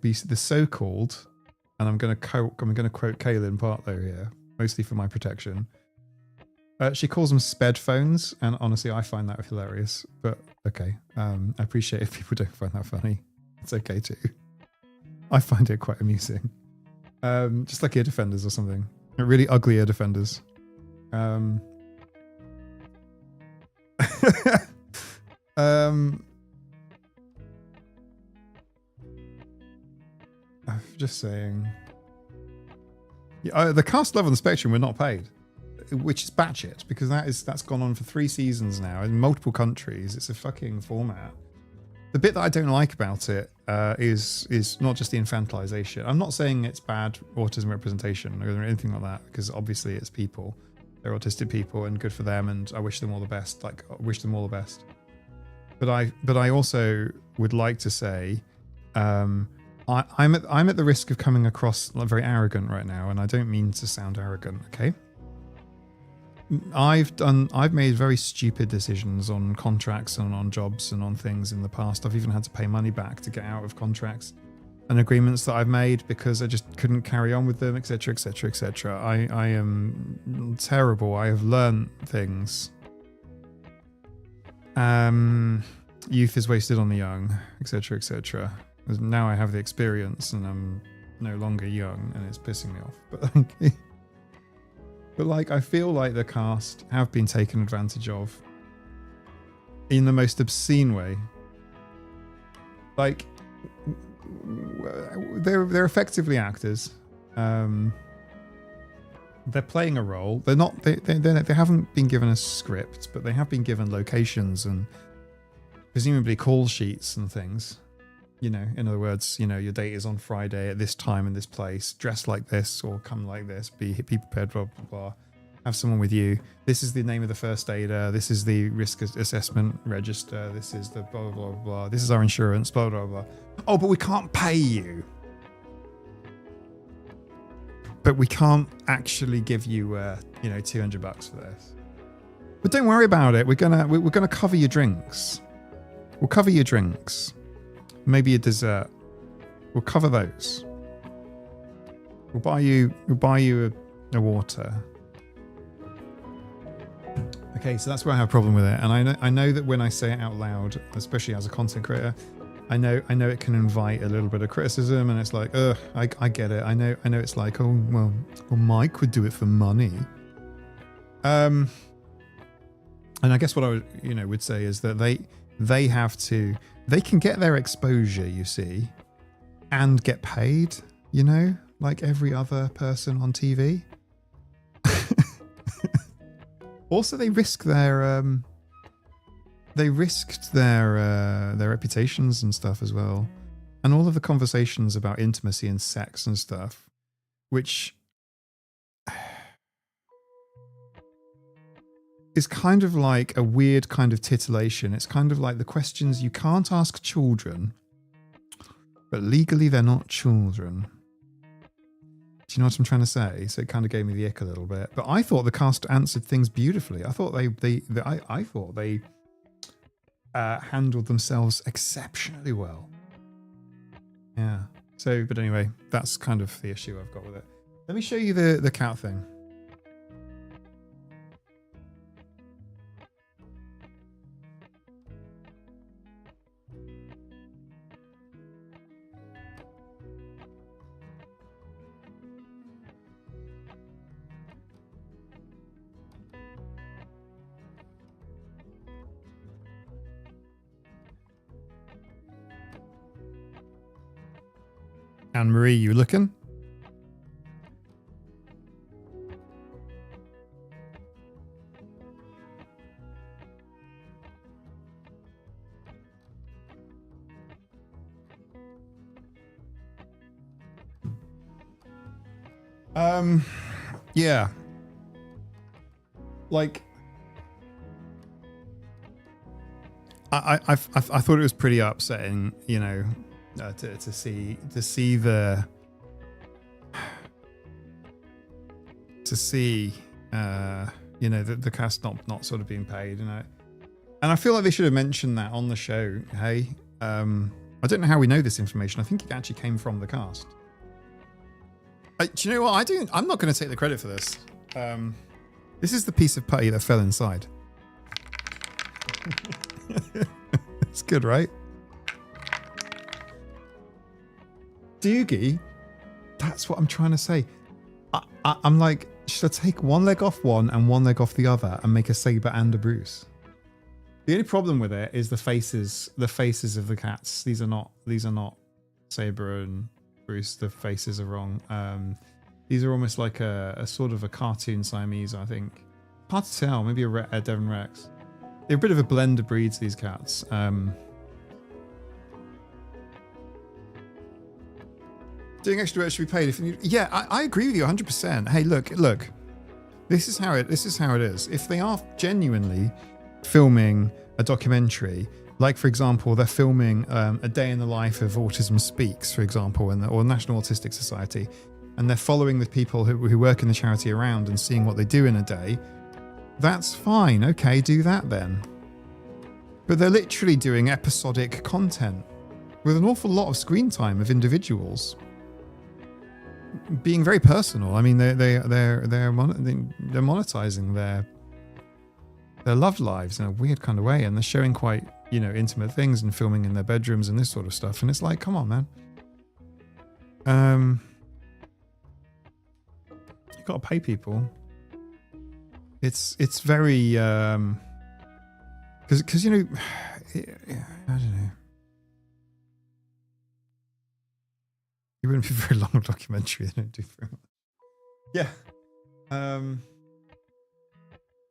be the so-called, and I'm going to quote Kaylin Partlow here, mostly for my protection. She calls them sped phones, and honestly, I find that hilarious. But okay, I appreciate if people don't find that funny. It's okay too. I find it quite amusing. Just like ear defenders or something. Really ugly ear defenders. I'm just saying. Yeah, the cast Love on the Spectrum were not paid, which is batshit, because that's gone on for 3 seasons now in multiple countries. It's a fucking format. The bit that I don't like about it is not just the infantilization. I'm not saying it's bad autism representation or anything like that, because obviously it's people. They're autistic people, and good for them, and I wish them all the best. Like, I wish them all the best. But I also would like to say, I'm at the risk of coming across very arrogant right now, and I don't mean to sound arrogant. Okay. I've made very stupid decisions on contracts and on jobs and on things in the past. I've even had to pay money back to get out of contracts and agreements that I've made because I just couldn't carry on with them, etc., etc., etc. I am terrible. I have learned things. Youth is wasted on the young, etc., etc. Now I have the experience and I'm no longer young, and it's pissing me off. But like, I feel like the cast have been taken advantage of in the most obscene way. Like, they're effectively actors. They're playing a role. They're not. They haven't been given a script, but they have been given locations and presumably call sheets and things. You know, in other words, you know, your date is on Friday at this time in this place. Dress like this or come like this. Be prepared. Blah blah blah. Have someone with you. This is the name of the first aider. This is the risk assessment register. This is the blah blah blah blah. This is our insurance. Blah blah blah. Oh, but we can't pay you. But we can't actually give you, you know, $200 for this. But don't worry about it. We're gonna cover your drinks. We'll cover your drinks. Maybe a dessert. We'll cover those. We'll buy you a water. Okay, so that's where I have a problem with it, and I know that when I say it out loud, especially as a content creator, I know it can invite a little bit of criticism, and it's like, ugh, I get it. I know it's like, oh well, Mike would do it for money. And I guess what I would say is that they can get their exposure, you see, and get paid, like every other person on TV. Also, they risked their reputations and stuff as well, and all of the conversations about intimacy and sex and stuff, which is kind of like a weird kind of titillation. It's kind of like the questions you can't ask children, but legally they're not children. Do you know what I'm trying to say? So it kind of gave me the ick a little bit. But I thought the cast answered things beautifully. I thought they handled themselves exceptionally well. Yeah. So, but anyway, that's kind of the issue I've got with it. Let me show you the cat thing. Anne-Marie, you looking? Yeah. Like, I thought it was pretty upsetting, to see the cast not sort of being paid, and I feel like they should have mentioned that on the show. Hey, I don't know how we know this information. I think it actually came from the cast. Do you know what? I'm not going to take the credit for this. This is the piece of putty that fell inside. It's good, right? Doogie, that's what I'm trying to say. I'm like, should I take one leg off one and one leg off the other and make a Saber and a Bruce? The only problem with it is the faces of the cats. These are not Saber and Bruce. The faces are wrong. These are almost like a sort of a cartoon Siamese, I think. Hard to tell. Maybe a Devon Rex. They're a bit of a blend of breeds, these cats. Doing extra work should be paid. Yeah, I agree with you 100%. Hey, look. This is how it is. If they are genuinely filming a documentary, like for example, they're filming a day in the life of Autism Speaks, for example, or National Autistic Society, and they're following the people who work in the charity around and seeing what they do in a day, that's fine. Okay, do that then. But they're literally doing episodic content with an awful lot of screen time of individuals being very personal. I mean, they're monetizing their love lives in a weird kind of way, and they're showing quite intimate things and filming in their bedrooms and this sort of stuff. And it's like, come on, man. You got to pay people. It's very because I don't know. It wouldn't be a very long documentary. They don't do very much. Yeah.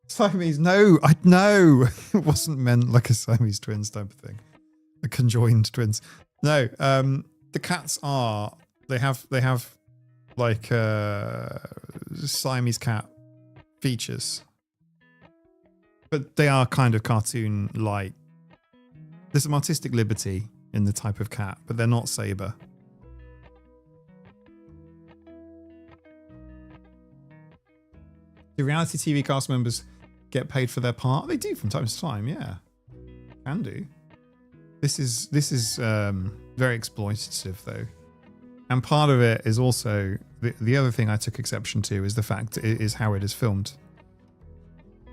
Siamese, no, it wasn't meant like a Siamese twins type of thing. A conjoined twins. No, the cats they have like Siamese cat features. But they are kind of cartoon-like. There's some artistic liberty in the type of cat, but they're not Saber. Do reality TV cast members get paid for their part? They do from time to time, yeah. Can do. This is very exploitative, though. And part of it is also, the other thing I took exception to is the fact is how it is filmed.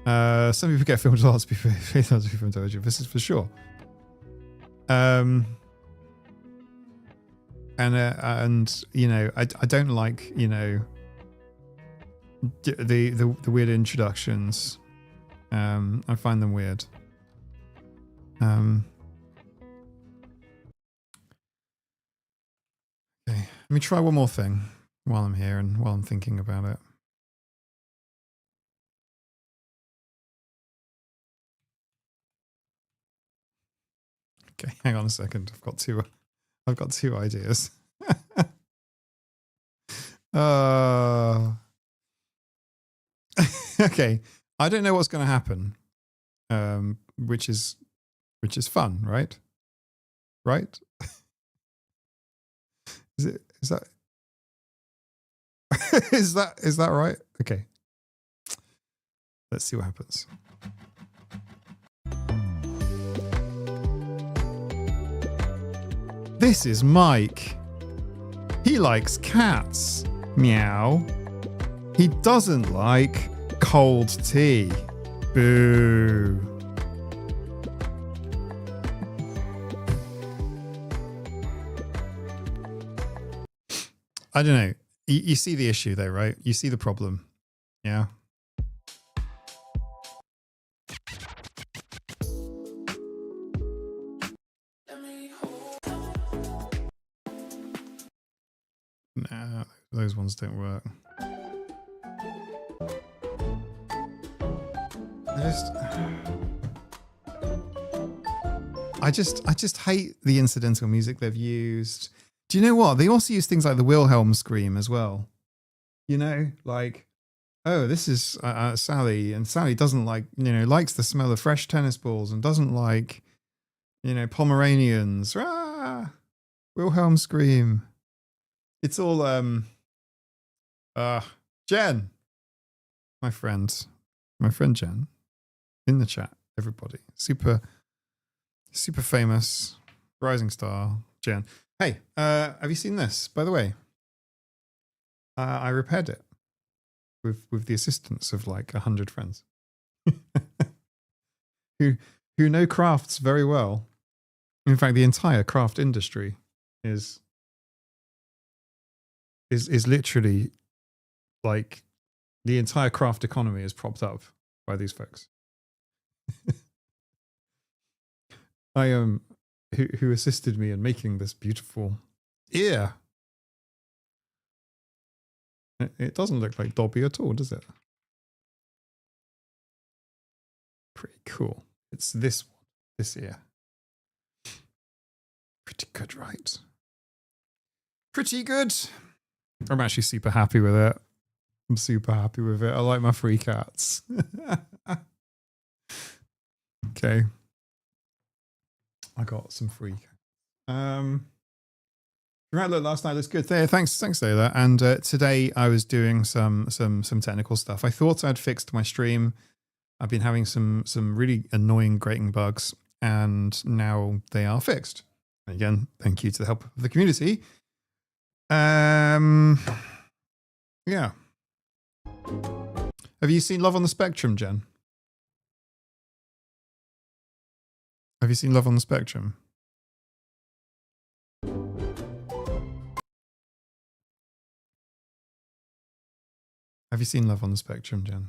Some people get filmed a lot to be filmed YouTube. This is for sure. And you know, I don't like, you know, the weird introductions. I find them weird. Okay, let me try one more thing while I'm here and while I'm thinking about it. Okay, hang on a second. I've got two ideas. Okay, I don't know what's going to happen, which is fun, right? Right? Is that is that right? Okay, let's see what happens. This is Mike. He likes cats. Meow. He doesn't like cold tea. Boo. I don't know. You see the issue though, right? You see the problem. Yeah. Nah, those ones don't work. I just hate the incidental music they've used. Do you know what? They also use things like the Wilhelm scream as well. You know, like, oh, this is Sally, and Sally doesn't like, you know, likes the smell of fresh tennis balls and doesn't like, you know, Pomeranians. Ah, Wilhelm scream. It's all Jen, my friend Jen, in the chat. Everybody, super famous rising star Jen. Hey, have you seen this? By the way, I repaired it with the assistance of like 100 friends who know crafts very well. In fact, the entire craft industry is literally like the entire craft economy is propped up by these folks. Who assisted me in making this beautiful ear. It doesn't look like Dobby at all, does it? Pretty cool. It's this one, this ear. Pretty good, right? Pretty good. I'm actually super happy with it. I'm super happy with it. I like my free cats. Okay. I got some free cats. Right, look, last night looks good. There, thanks, Taylor. And today I was doing some technical stuff. I thought I'd fixed my stream. I've been having some really annoying grating bugs, and now they are fixed. And again, thank you to the help of the community. Yeah. Have you seen Love on the Spectrum, Jen? Have you seen Love on the Spectrum? Have you seen Love on the Spectrum, Jen? Have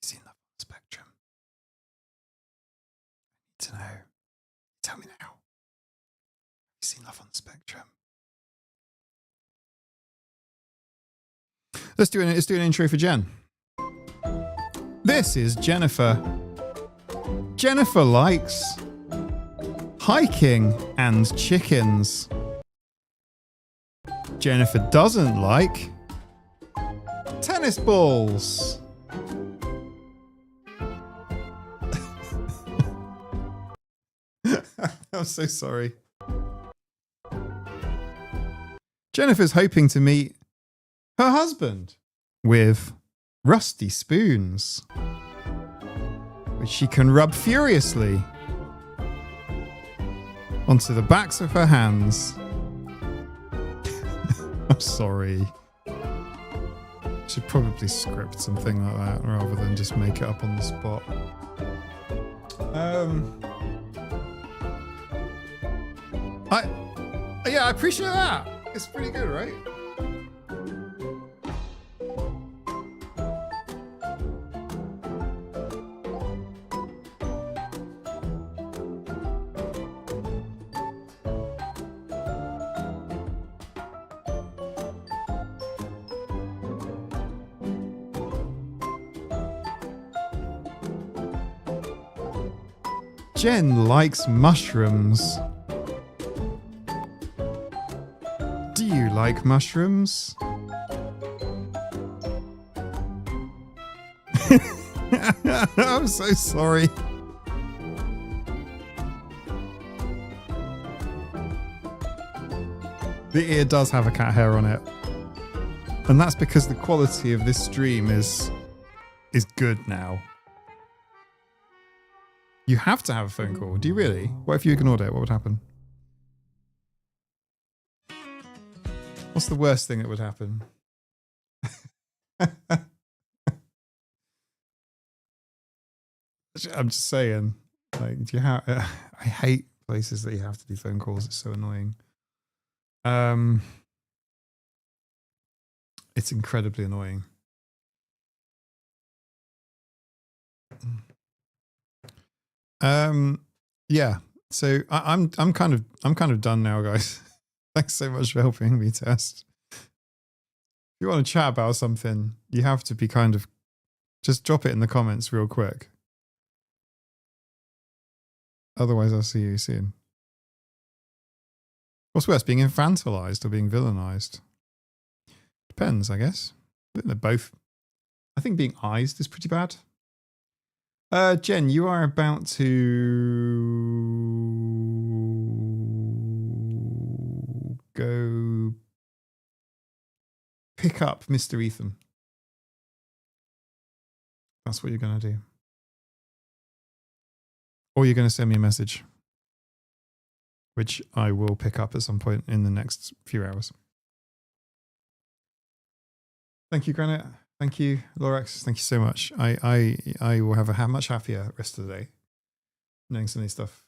you seen Love on the Spectrum? I need to know. Tell me now. Have you seen Love on the Spectrum? Let's do an intro for Jen. This is Jennifer. Jennifer likes hiking and chickens. Jennifer doesn't like tennis balls. I'm so sorry. Jennifer's hoping to meet her husband with rusty spoons, which she can rub furiously onto the backs of her hands. I'm sorry. Should probably script something like that rather than just make it up on the spot. Yeah, I appreciate that. It's pretty good, right? Jen likes mushrooms. Do you like mushrooms? I'm so sorry. The ear does have a cat hair on it. And that's because the quality of this stream is good now. You have to have a phone call. Do you really? What if you ignored it? What would happen? What's the worst thing that would happen? I'm just saying. Like, do you have? I hate places that you have to do phone calls. It's so annoying. It's incredibly annoying. Yeah. So I'm kind of done now, guys. Thanks so much for helping me test. If you want to chat about something, you have to be kind of just drop it in the comments real quick. Otherwise, I'll see you soon. What's worse, being infantilized or being villainized? Depends, I guess. I think they're both. I think being eyesed is pretty bad. Jen, you are about to go pick up Mr. Ethan. That's what you're going to do. Or you're going to send me a message, which I will pick up at some point in the next few hours. Thank you, Granite. Thank you, Lorax. Thank you so much. I will have a much happier rest of the day knowing some of these stuff.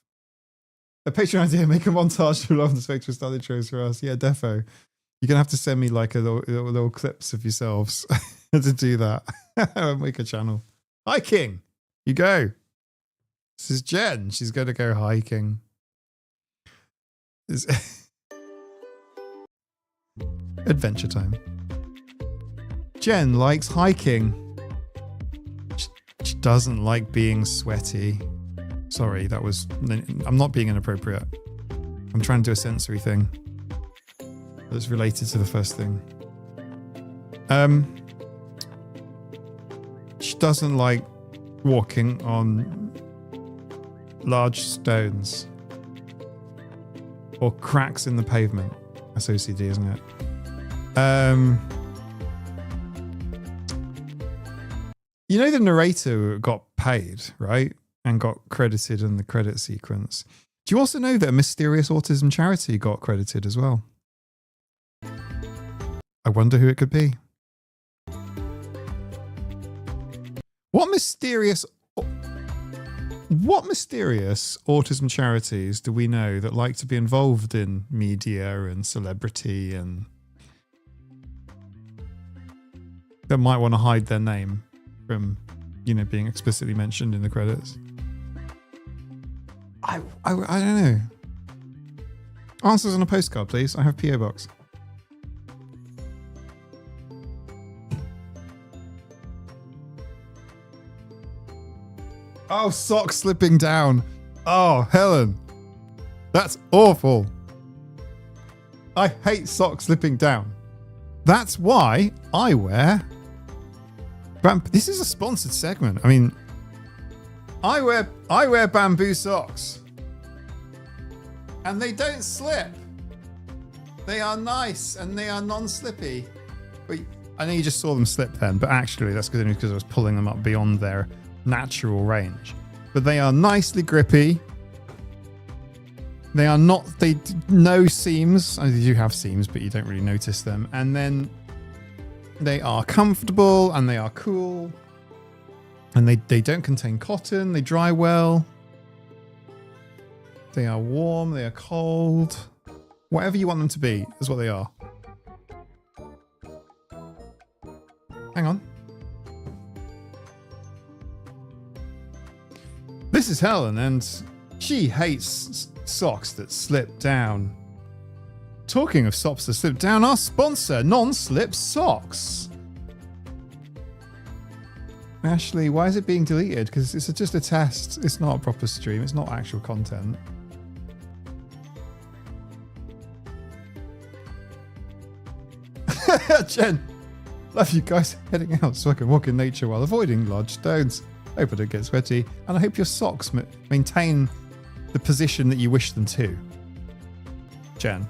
A Patreon idea, make a montage of the Spectral Style intros for us. Yeah, defo. You're going to have to send me like a little clips of yourselves to do that. I'll make a channel. Hiking! You go. This is Jen. She's going to go hiking. Adventure time. Jen likes hiking. She doesn't like being sweaty. Sorry, that was... I'm not being inappropriate. I'm trying to do a sensory thing that's related to the first thing. She doesn't like walking on large stones or cracks in the pavement. That's OCD, isn't it? You know the narrator got paid, right? And got credited in the credit sequence. Do you also know that a mysterious autism charity got credited as well? I wonder who it could be. What mysterious autism charities do we know that like to be involved in media and celebrity and that might want to hide their name from, you know, being explicitly mentioned in the credits? I don't know. Answers on a postcard, please. I have PO box. Oh, socks slipping down. Oh, Helen. That's awful. I hate socks slipping down. That's why I wear... This is a sponsored segment. I mean, I wear bamboo socks. And they don't slip. They are nice and they are non-slippy. But I know you just saw them slip then, but actually that's because I was pulling them up beyond their natural range. But they are nicely grippy. They are not, no seams. I mean, they do have seams, but you don't really notice them. And then They are comfortable and they are cool. And they don't contain cotton. They dry well. They are warm. They are cold. Whatever you want them to be is what they are. Hang on. This is Helen, and she hates socks that slip down. Talking of socks that slip down, our sponsor, Non-Slip Socks. Ashley, why is it being deleted? Because it's just a test. It's not a proper stream. It's not actual content. Jen, love you guys heading out so I can walk in nature while avoiding large stones. Hope I don't get sweaty, and I hope your socks maintain the position that you wish them to. Jen.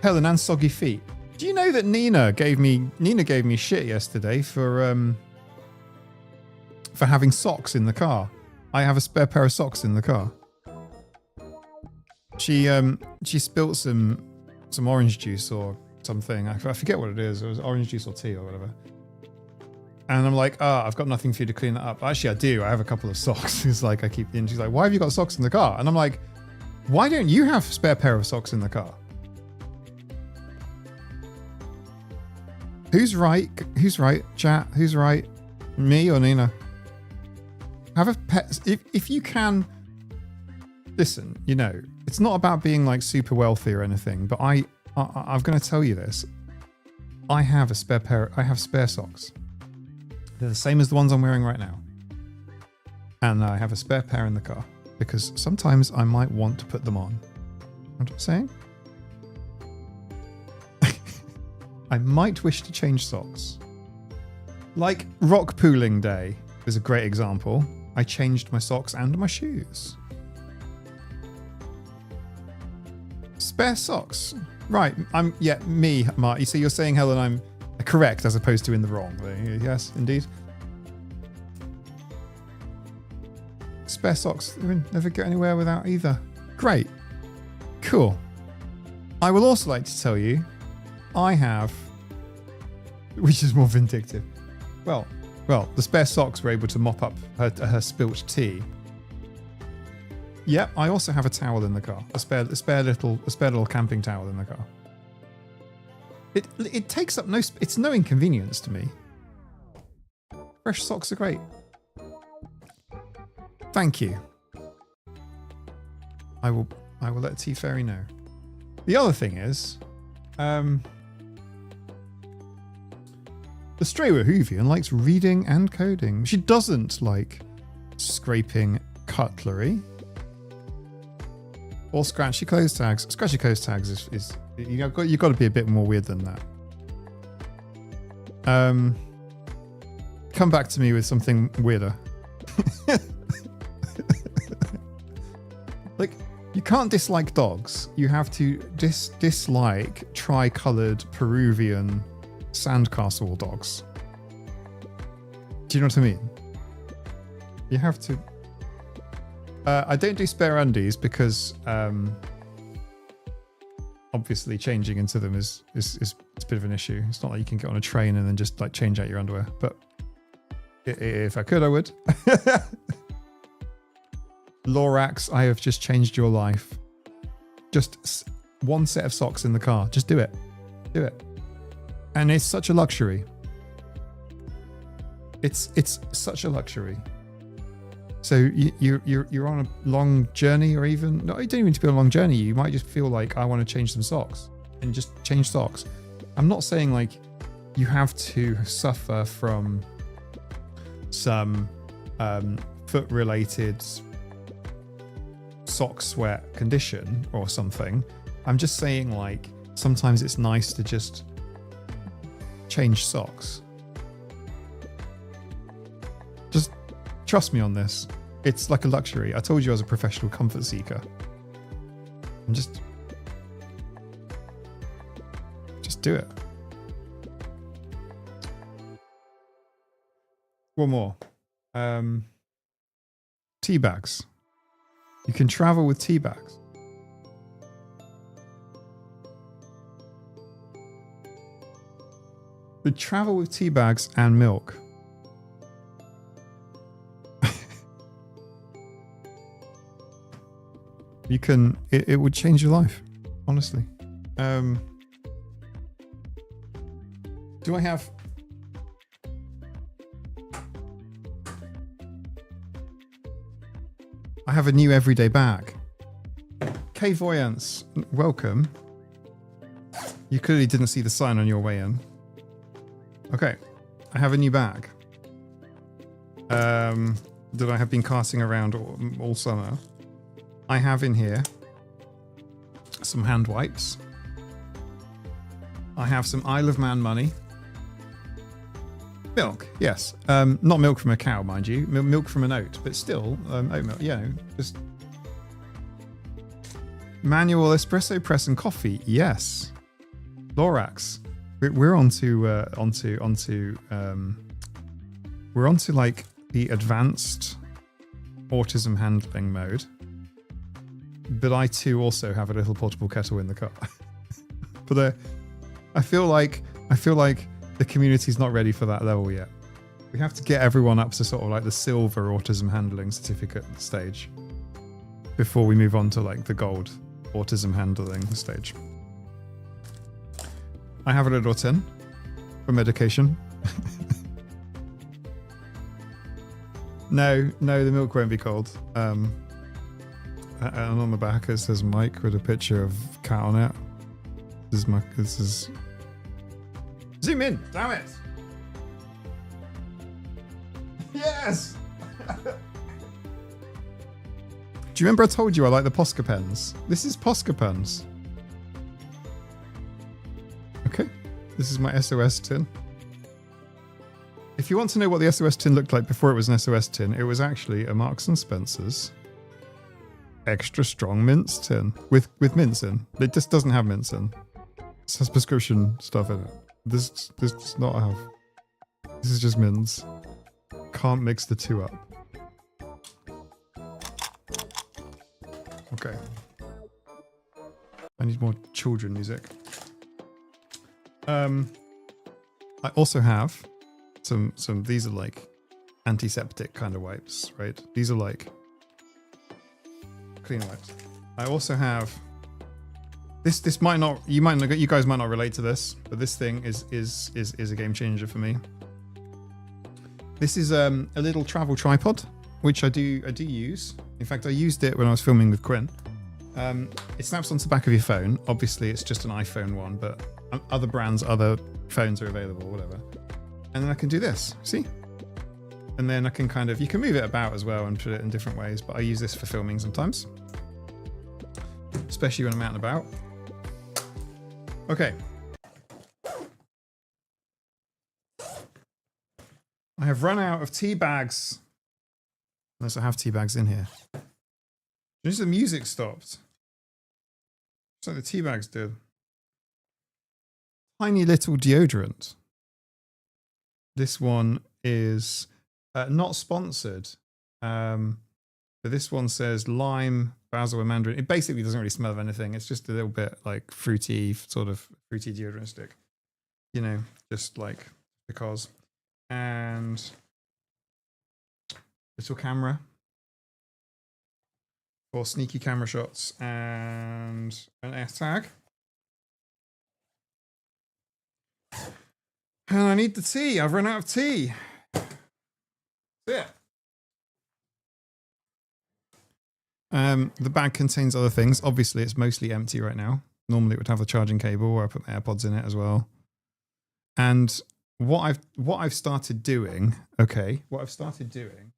Helen and soggy feet. Do you know that Nina gave me shit yesterday for having socks in the car? I have a spare pair of socks in the car. She spilt some orange juice or something. I forget what it is. It was orange juice or tea or whatever. And I'm like, I've got nothing for you to clean that up. Actually, I do. I have a couple of socks. It's like I keep. And she's like, why have you got socks in the car? And I'm like, why don't you have a spare pair of socks in the car? Who's right? Who's right? Chat. Who's right? Me or Nina? Have a pet. If you can. Listen, you know, it's not about being like super wealthy or anything, but I'm going to tell you this. I have a spare pair. I have spare socks. They're the same as the ones I'm wearing right now. And I have a spare pair in the car because sometimes I might want to put them on. What I'm saying? I might wish to change socks. Like rock pooling day is a great example. I changed my socks and my shoes. Spare socks. Right. Me, Marty. So you're saying, Helen, I'm correct as opposed to in the wrong. Yes, indeed. Spare socks. Never get anywhere without either. Great. Cool. I will also like to tell you, I have, which is more vindictive. Well, the spare socks were able to mop up her spilt tea. Yep, I also have a towel in the car. A spare little camping towel in the car. It takes up it's no inconvenience to me. Fresh socks are great. Thank you. I will let T Fairy know. The other thing is, the Stray Wahoovian likes reading and coding. She doesn't like scraping cutlery or scratchy clothes tags. Scratchy clothes tags is you've got to be a bit more weird than that. Come back to me with something weirder. Like, you can't dislike dogs. You have to dislike tri-coloured Peruvian sandcastle dogs. Do you know what I mean? You have to. I don't do spare undies because obviously changing into them is a bit of an issue. It's not like you can get on a train and then just like change out your underwear. But if I could, I would. Lorax, I have just changed your life. Just one set of socks in the car. Just do it. Do it. And it's such a luxury. It's such a luxury. So you're on a long journey, or even no, you don't even need to be on a long journey. You might just feel like I want to change some socks and just change socks. I'm not saying like you have to suffer from some foot-related sock sweat condition or something. I'm just saying like sometimes it's nice to just change socks. Just trust me on this. It's like a luxury. I told you I was a professional comfort seeker. And just do it. One more. Tea bags. You can travel with tea bags. We travel with tea bags and milk. You can, it would change your life, honestly. Do I have... I have a new everyday bag. K Voyance, welcome. You clearly didn't see the sign on your way in. Okay, I have a new bag. That I have been casting around all summer. I have in here some hand wipes. I have some Isle of Man money. Milk, yes. Not milk from a cow, mind you. Milk from an oat, but still, oat milk. Yeah, just manual espresso press and coffee. Yes. Lorax. We're onto like the advanced autism handling mode. But I too also have a little portable kettle in the car. But I feel like the community's not ready for that level yet. We have to get everyone up to sort of like the silver autism handling certificate stage before we move on to like the gold autism handling stage. I have a little tin for medication. No, the milk won't be cold. And on the back it says Mike with a picture of cat on it. This is zoom in, damn it! Yes! Do you remember I told you I like the Posca pens? This is Posca pens. Okay, this is my SOS tin. If you want to know what the SOS tin looked like before it was an SOS tin, it was actually a Marks and Spencer's extra strong mints tin with mints in. It just doesn't have mints in. It has prescription stuff in it. This does not have. This is just mints. Can't mix the two up. Okay. I need more children music. I also have some. These are like antiseptic kind of wipes, right? These are like clean wipes. I also have. This might not. You guys might not relate to this, but this thing is a game changer for me. This is a little travel tripod, which I do use. In fact, I used it when I was filming with Quinn. It snaps onto the back of your phone. Obviously, it's just an iPhone one, but other brands, other phones are available, whatever. And then I can do this, see? And then I can kind of, you can move it about as well and put it in different ways, but I use this for filming sometimes. Especially when I'm out and about. Okay. I have run out of tea bags. Unless I have tea bags in here. Just the music stopped. It's like the tea bags did. Tiny little deodorant. This one is not sponsored. But this one says lime, basil, and mandarin. It basically doesn't really smell of anything. It's just a little bit like fruity, sort of fruity deodorant stick. You know, just like because. And little camera for sneaky camera shots and an S tag. And I need the tea. I've run out of tea. That's it. The bag contains other things. Obviously, it's mostly empty right now. Normally, it would have a charging cable, or I put my AirPods in it as well. And what I've started doing. Okay, what I've started doing.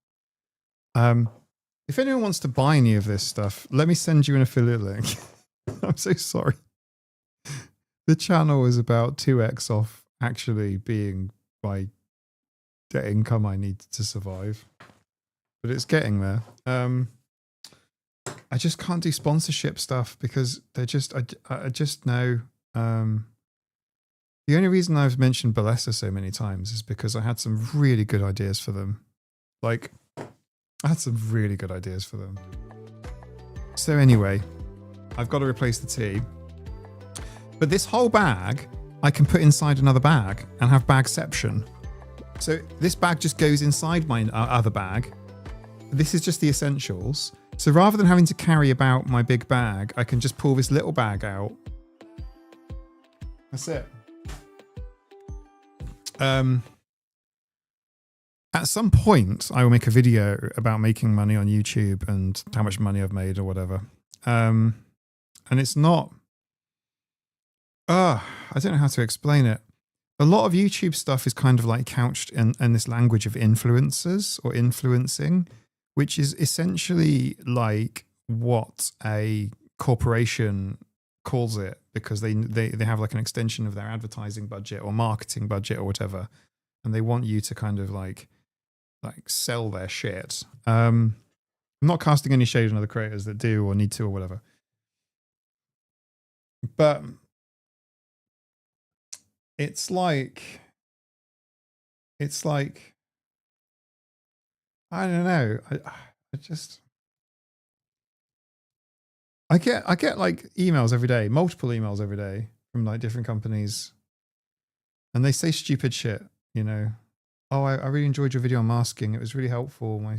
If anyone wants to buy any of this stuff, let me send you an affiliate link. I'm so sorry. The channel is about 2x off actually being my income I need to survive, but it's getting there. I just can't do sponsorship stuff because they're just I just know. The only reason I've mentioned Bellessa so many times is because I had some really good ideas for them. Like, I had some really good ideas for them. So anyway, I've got to replace the tea. But this whole bag I can put inside another bag and have bagception. So this bag just goes inside my other bag. This is just the essentials. So rather than having to carry about my big bag, I can just pull this little bag out. That's it. At some point, I will make a video about making money on YouTube and how much money I've made or whatever. And it's not... I don't know how to explain it. A lot of YouTube stuff is kind of like couched in this language of influencers or influencing, which is essentially like what a corporation calls it, because they have like an extension of their advertising budget or marketing budget or whatever, and they want you to kind of like sell their shit. I'm not casting any shade on other creators that do or need to or whatever, but it's like I don't know. I get like emails every day, multiple emails every day from like different companies, and they say stupid shit, you know. Oh, I really enjoyed your video on masking. It was really helpful. My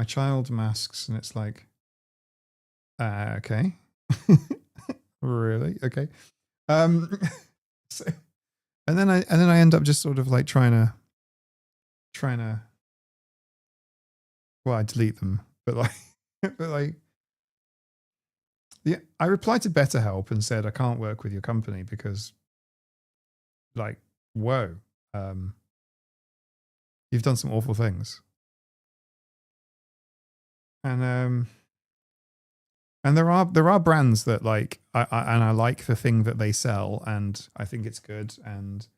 child masks, and it's like, okay, really, okay. So, and then I end up just sort of like trying to. Well, I delete them, but like. Yeah, I replied to BetterHelp and said I can't work with your company because, like, whoa, you've done some awful things, and there are brands that like I like the thing that they sell, and I think it's good, and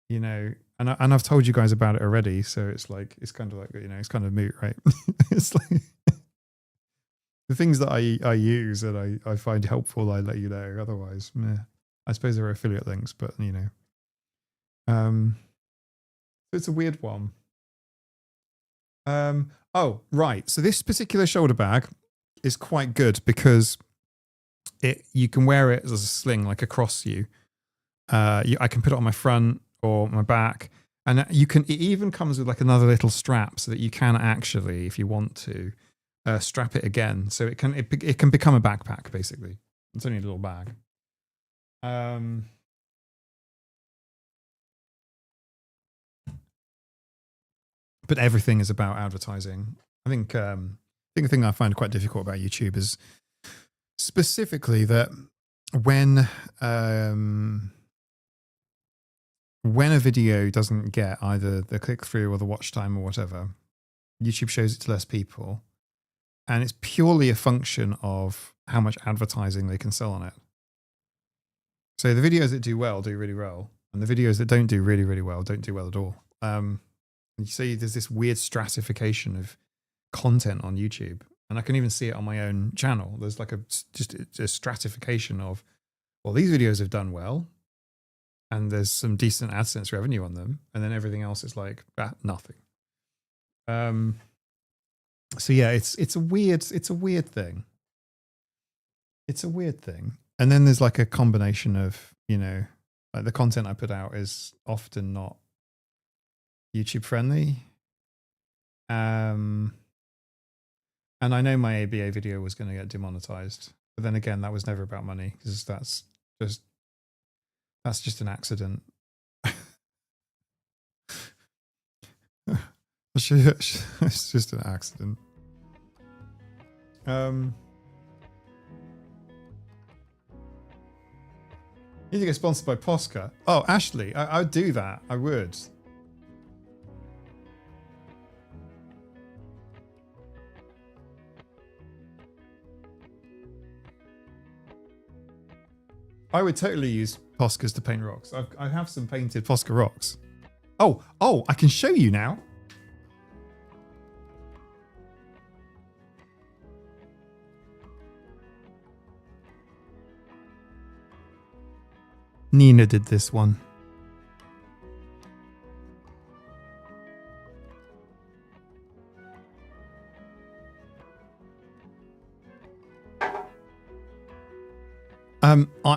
you know, and I've told you guys about it already, so it's like it's kind of like, you know, it's kind of moot, right? It's like. The things that I use and I find helpful, I let you know. Otherwise, meh. I suppose there are affiliate links, but you know, it's a weird one. Oh, right. So this particular shoulder bag is quite good because you can wear it as a sling, like across you. I can put it on my front or my back, and it even comes with like another little strap so that you can actually, if you want to. Strap it again, so it can become a backpack. Basically, it's only a little bag. But everything is about advertising. I think the thing I find quite difficult about YouTube is specifically that when a video doesn't get either the click through or the watch time or whatever, YouTube shows it to less people. And it's purely a function of how much advertising they can sell on it. So the videos that do well do really well. And the videos that don't do really, really well don't do well at all. And you see there's this weird stratification of content on YouTube. And I can even see it on my own channel. There's like just a stratification of, well, these videos have done well. And there's some decent AdSense revenue on them. And then everything else is like, nothing. So yeah, it's a weird thing. It's a weird thing. And then there's like a combination of, you know, like the content I put out is often not YouTube friendly. And I know my ABA video was going to get demonetized, but then again, that was never about money because that's just an accident. It's just an accident. You need to get sponsored by Posca. Oh, Ashley, I'd do that. I would. I would totally use Poscas to paint rocks. I have some painted Posca rocks. Oh, I can show you now. Nina did this one.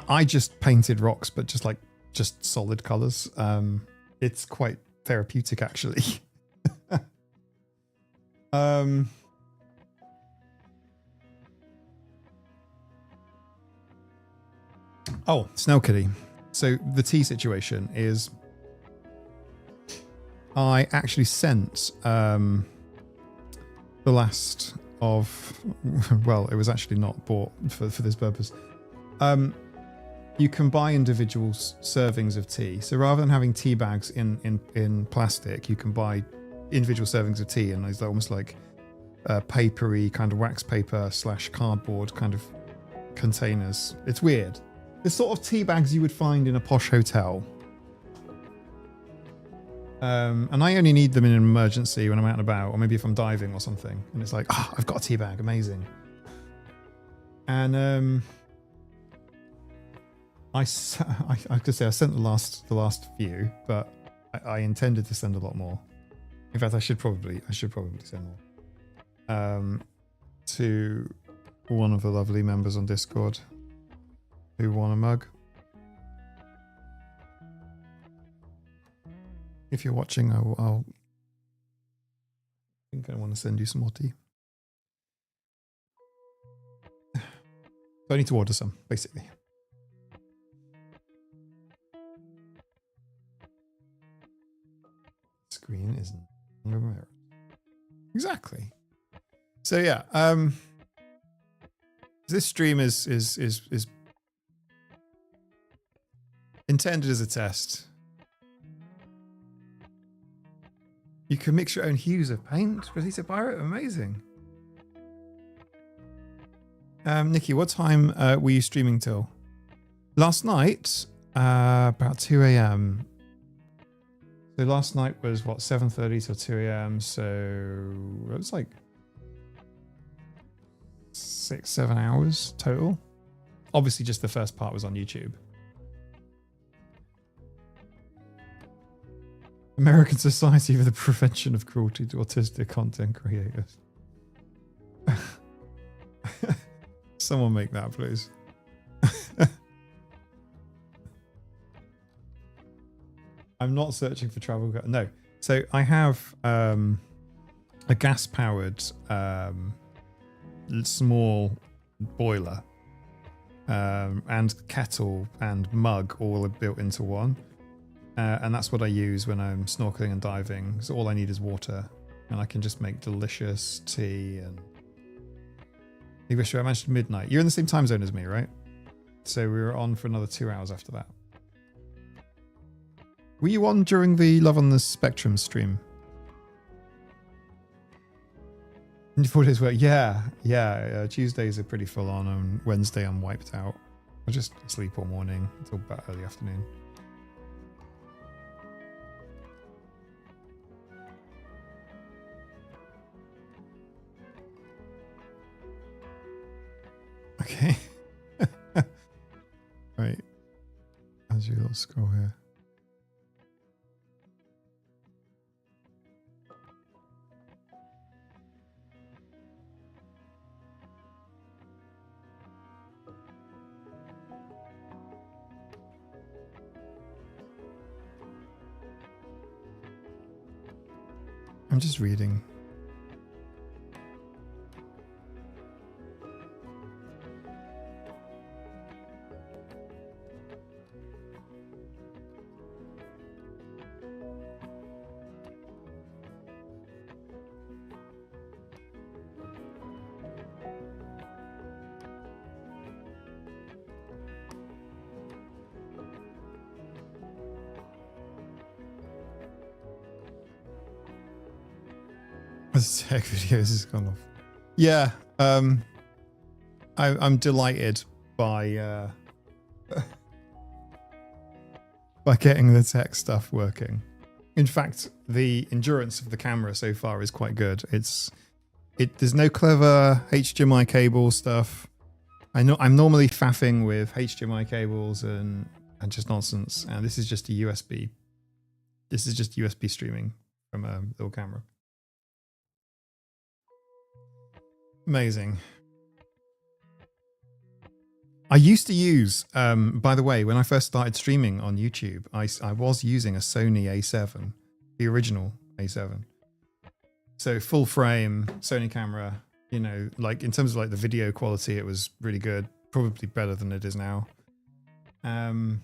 I just painted rocks, but just like just solid colors. It's quite therapeutic, actually. Oh, Snail Kitty. So the tea situation is I actually sent the last of, well, it was actually not bought for this purpose. You can buy individual servings of tea. So rather than having tea bags in plastic, you can buy individual servings of tea, and it's almost like papery kind of wax paper / cardboard kind of containers. It's weird. The sort of tea bags you would find in a posh hotel. And I only need them in an emergency when I'm out and about, or maybe if I'm diving or something. And it's like, oh, I've got a tea bag, amazing. And I could say I sent the last few, but I intended to send a lot more. In fact, I should probably send more. To one of the lovely members on Discord who won a mug. If you're watching, I think I want to send you some more tea. So I need to order some, basically. Screen isn't mirror. Exactly. So yeah, this stream is intended as a test. You can mix your own hues of paint. Release Pirate, amazing. Nikki, what time were you streaming till? Last night, about 2 a.m. So last night was what, 7:30 till 2 a.m. So it was like 6-7 hours total. Obviously, just the first part was on YouTube. American Society for the Prevention of Cruelty to Autistic Content Creators. Someone make that, please. I'm not searching for travel. No. So I have a gas-powered small boiler and kettle and mug all built into one. And that's what I use when I'm snorkeling and diving. So all I need is water, and I can just make delicious tea. And I managed midnight. You're in the same time zone as me, right? So we were on for another 2 hours after that. Were you on during the Love on the Spectrum stream? 4 days work. Yeah. Tuesdays are pretty full on, and Wednesday I'm wiped out. I just sleep all morning until about early afternoon. Okay. Right. How's your little scroll here? I'm just reading. The tech videos has gone off. Yeah, I'm delighted by getting the tech stuff working. In fact, the endurance of the camera so far is quite good. There's no clever HDMI cable stuff. I'm normally faffing with HDMI cables and just nonsense, and this is just a USB. This is just USB streaming from a little camera. Amazing. I used to use, by the way, when I first started streaming on YouTube, I was using a Sony A7, the original A7. So full frame, Sony camera, you know, like in terms of like the video quality, it was really good, probably better than it is now. But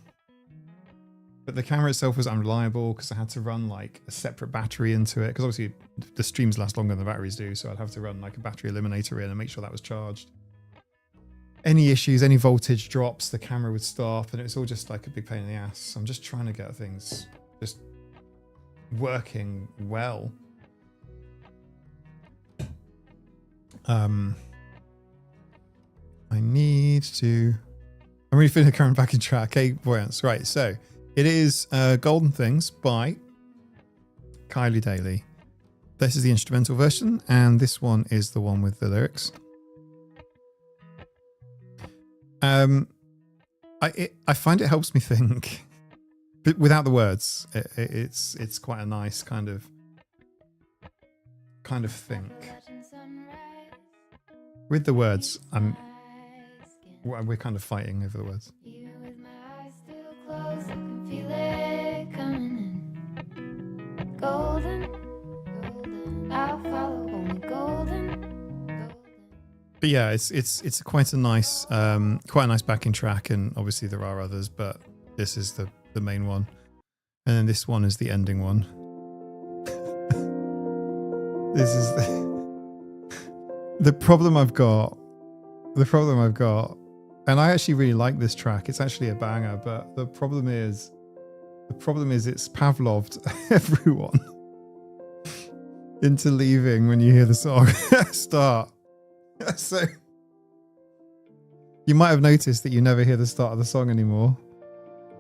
the camera itself was unreliable because I had to run like a separate battery into it, because obviously the streams last longer than the batteries do. So I'd have to run like a battery eliminator in and make sure that was charged. Any issues, any voltage drops, the camera would stop, and it was all just like a big pain in the ass. So I'm just trying to get things just working well. I need to... I'm really feeling the current backing track. Okay, buoyance. Right, so it is Golden Things by Kylie Daly. This is the instrumental version, and this one is the one with the lyrics. I find it helps me think, but without the words. It's quite a nice kind of think. With the words, we're kind of fighting over the words. But yeah, it's quite a nice backing track, and obviously there are others, but this is the main one, and then this one is the ending one. This is the problem I've got. And I actually really like this track. It's actually a banger, but the problem is it's Pavloved everyone into leaving when you hear the song start. So you might have noticed that you never hear the start of the song anymore,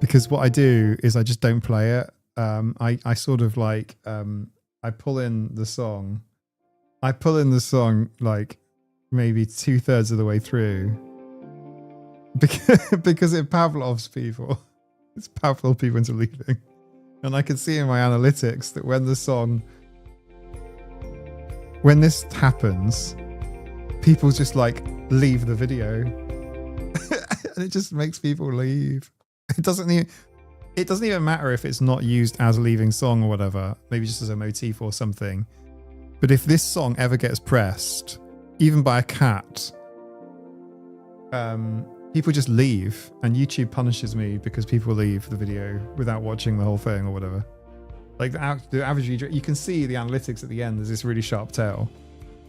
because what I do is I just don't play it. I sort of like I pull in the song like maybe 2/3 of the way through, because it Pavlovs people. It's Pavlov people into leaving, and I can see in my analytics that when this happens, people just like leave the video, and it just makes people leave. It doesn't even matter if it's not used as a leaving song or whatever, maybe just as a motif or something. But if this song ever gets pressed, even by a cat, people just leave, and YouTube punishes me because people leave the video without watching the whole thing or whatever. Like the average viewer, you can see the analytics at the end. There's this really sharp tail.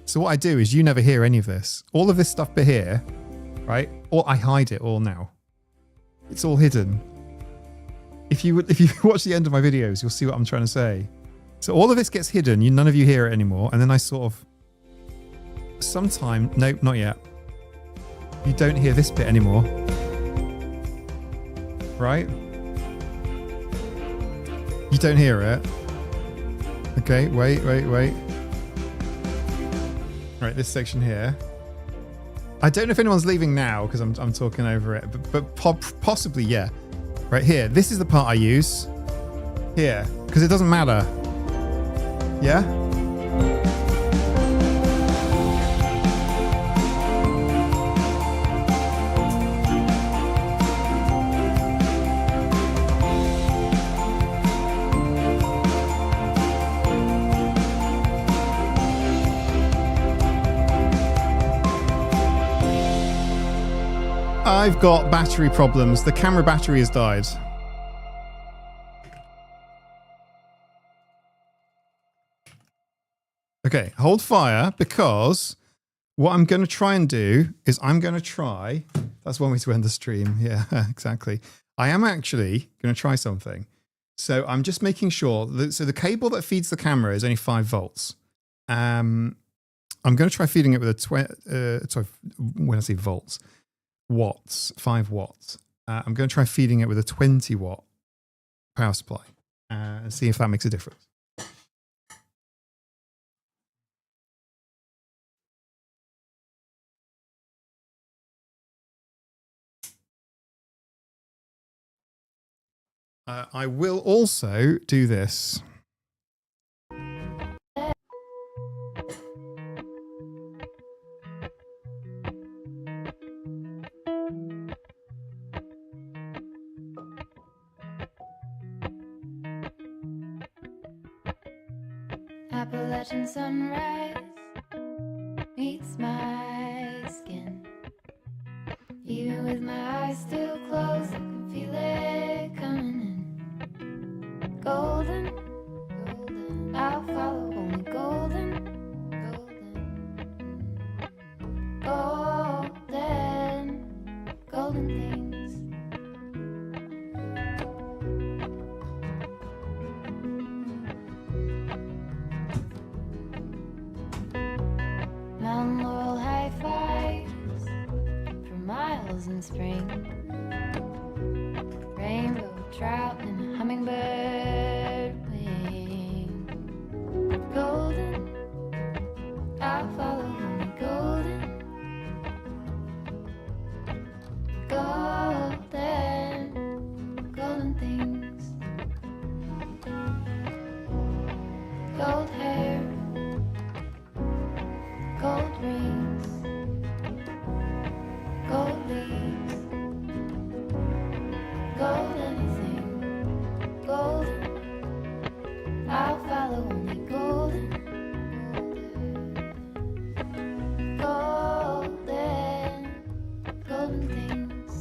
So what I do is you never hear any of this. All of this stuff bit here, right? Or I hide it all now. It's all hidden. If you watch the end of my videos, you'll see what I'm trying to say. So all of this gets hidden. None of you hear it anymore. And then I sort of sometime, nope, not yet. You don't hear this bit anymore. Right? You don't hear it. Okay, wait. Right, this section here. I don't know if anyone's leaving now because I'm talking over it, but possibly, yeah. Right here, this is the part I use. Here, because it doesn't matter. Yeah? I've got battery problems. The camera battery has died. Okay, hold fire, because what I'm going to try and do is that's one way to end the stream. Yeah, exactly. I am actually going to try something. So I'm just making sure that, so the cable that feeds the camera is only 5 volts. I'm going to try feeding it with a when I say volts, watts, 5 watts. I'm going to try feeding it with a 20 watt power supply and see if that makes a difference. I will also do this. Appalachian sunrise meets my skin. Even with my eyes still closed, I can feel it coming in. Golden, golden, I'll follow only golden, golden, golden, golden things. Mountain laurel high fives for miles in spring. Rainbow trout and a hummingbird wing. Golden, I'll follow only golden, golden, golden things. Gold hair, gold rings, gold leaves, gold anything, golden, I'll follow only golden, golden, golden things.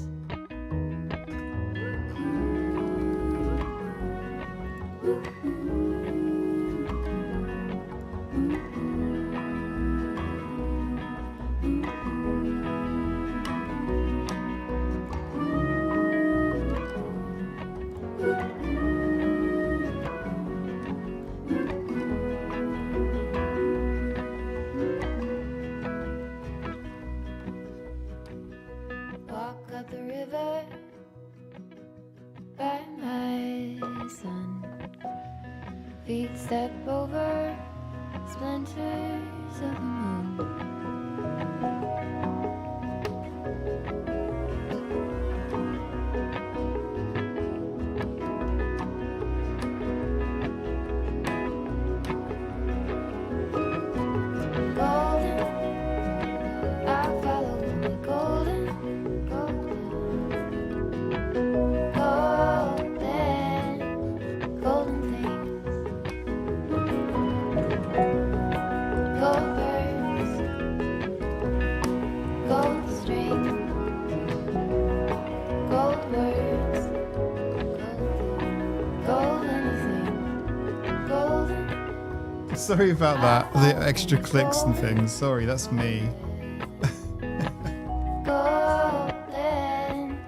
Walk up the river by my son. Feet step over splinters of the moon. Golden, I'll follow only golden, golden, golden, golden things. Gold birds, gold string, gold words, gold anything, golden. Sorry about that. The extra clicks and things. Sorry, that's me. Golden,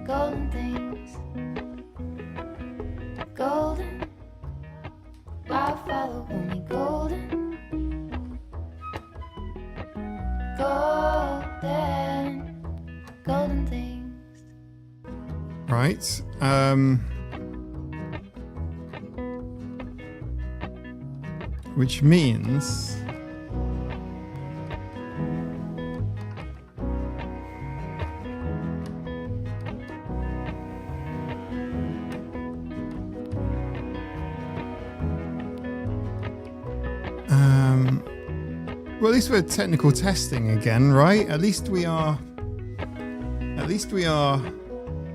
golden things. Golden, I'll follow only golden. Golden, golden things. Right. Which means well, at least we're technical testing again, right? At least we are,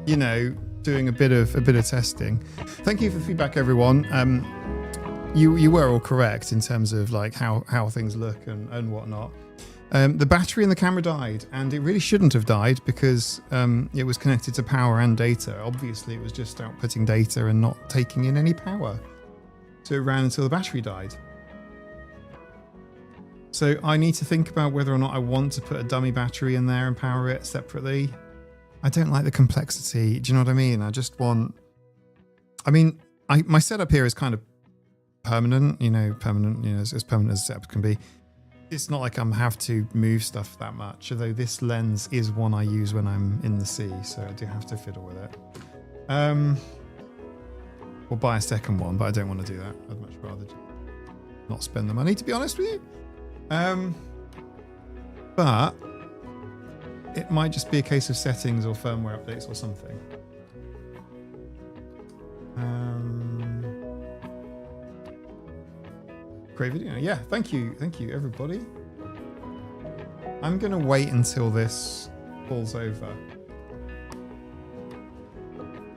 you know, doing a bit of testing. Thank you for feedback, everyone. You were all correct in terms of like how things look and whatnot. The battery in the camera died, and it really shouldn't have died because it was connected to power and data. Obviously, it was just outputting data and not taking in any power. So it ran until the battery died. So I need to think about whether or not I want to put a dummy battery in there and power it separately. I don't like the complexity. Do you know what I mean? I just want... I mean, my setup here is kind of permanent, as permanent as setups can be. It's not like I'm have to move stuff that much, although this lens is one I use when I'm in the sea, so I do have to fiddle with it. Or buy a second one, but I don't want to do that. I'd much rather not spend the money, to be honest with you. But it might just be a case of settings or firmware updates or something. Great video. Yeah, thank you everybody. I'm gonna wait until this falls over.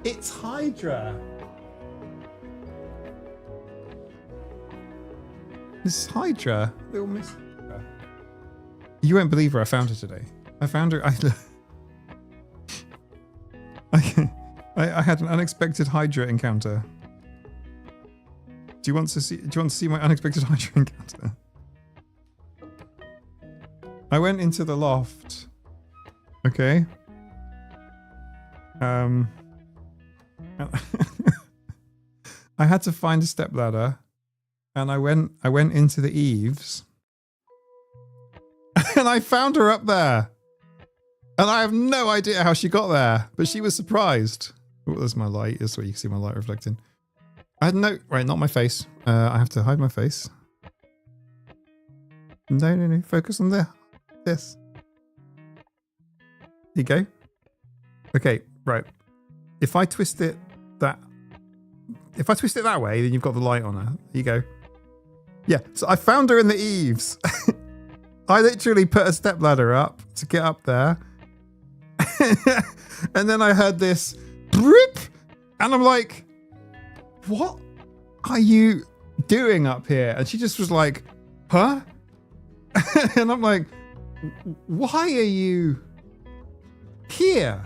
It's Hydra. This Hydra, little Miss Hydra. You won't believe where I found her today. I found her. I had an unexpected Hydra encounter. Do you want to see my unexpected Hydra encounter? I went into the loft. Okay. I had to find a stepladder, and I went into the eaves, and I found her up there, and I have no idea how she got there, but she was surprised. Oh, there's my light. That's where you can see my light reflecting. I had no right, not my face. I have to hide my face. No. Focus on this. There you go. Okay, right. If I twist it that way, then you've got the light on her. There you go. Yeah, so I found her in the eaves. I literally put a stepladder up to get up there. And then I heard this rip, and I'm like, what are you doing up here? And she just was like, huh? And I'm like, why are you here?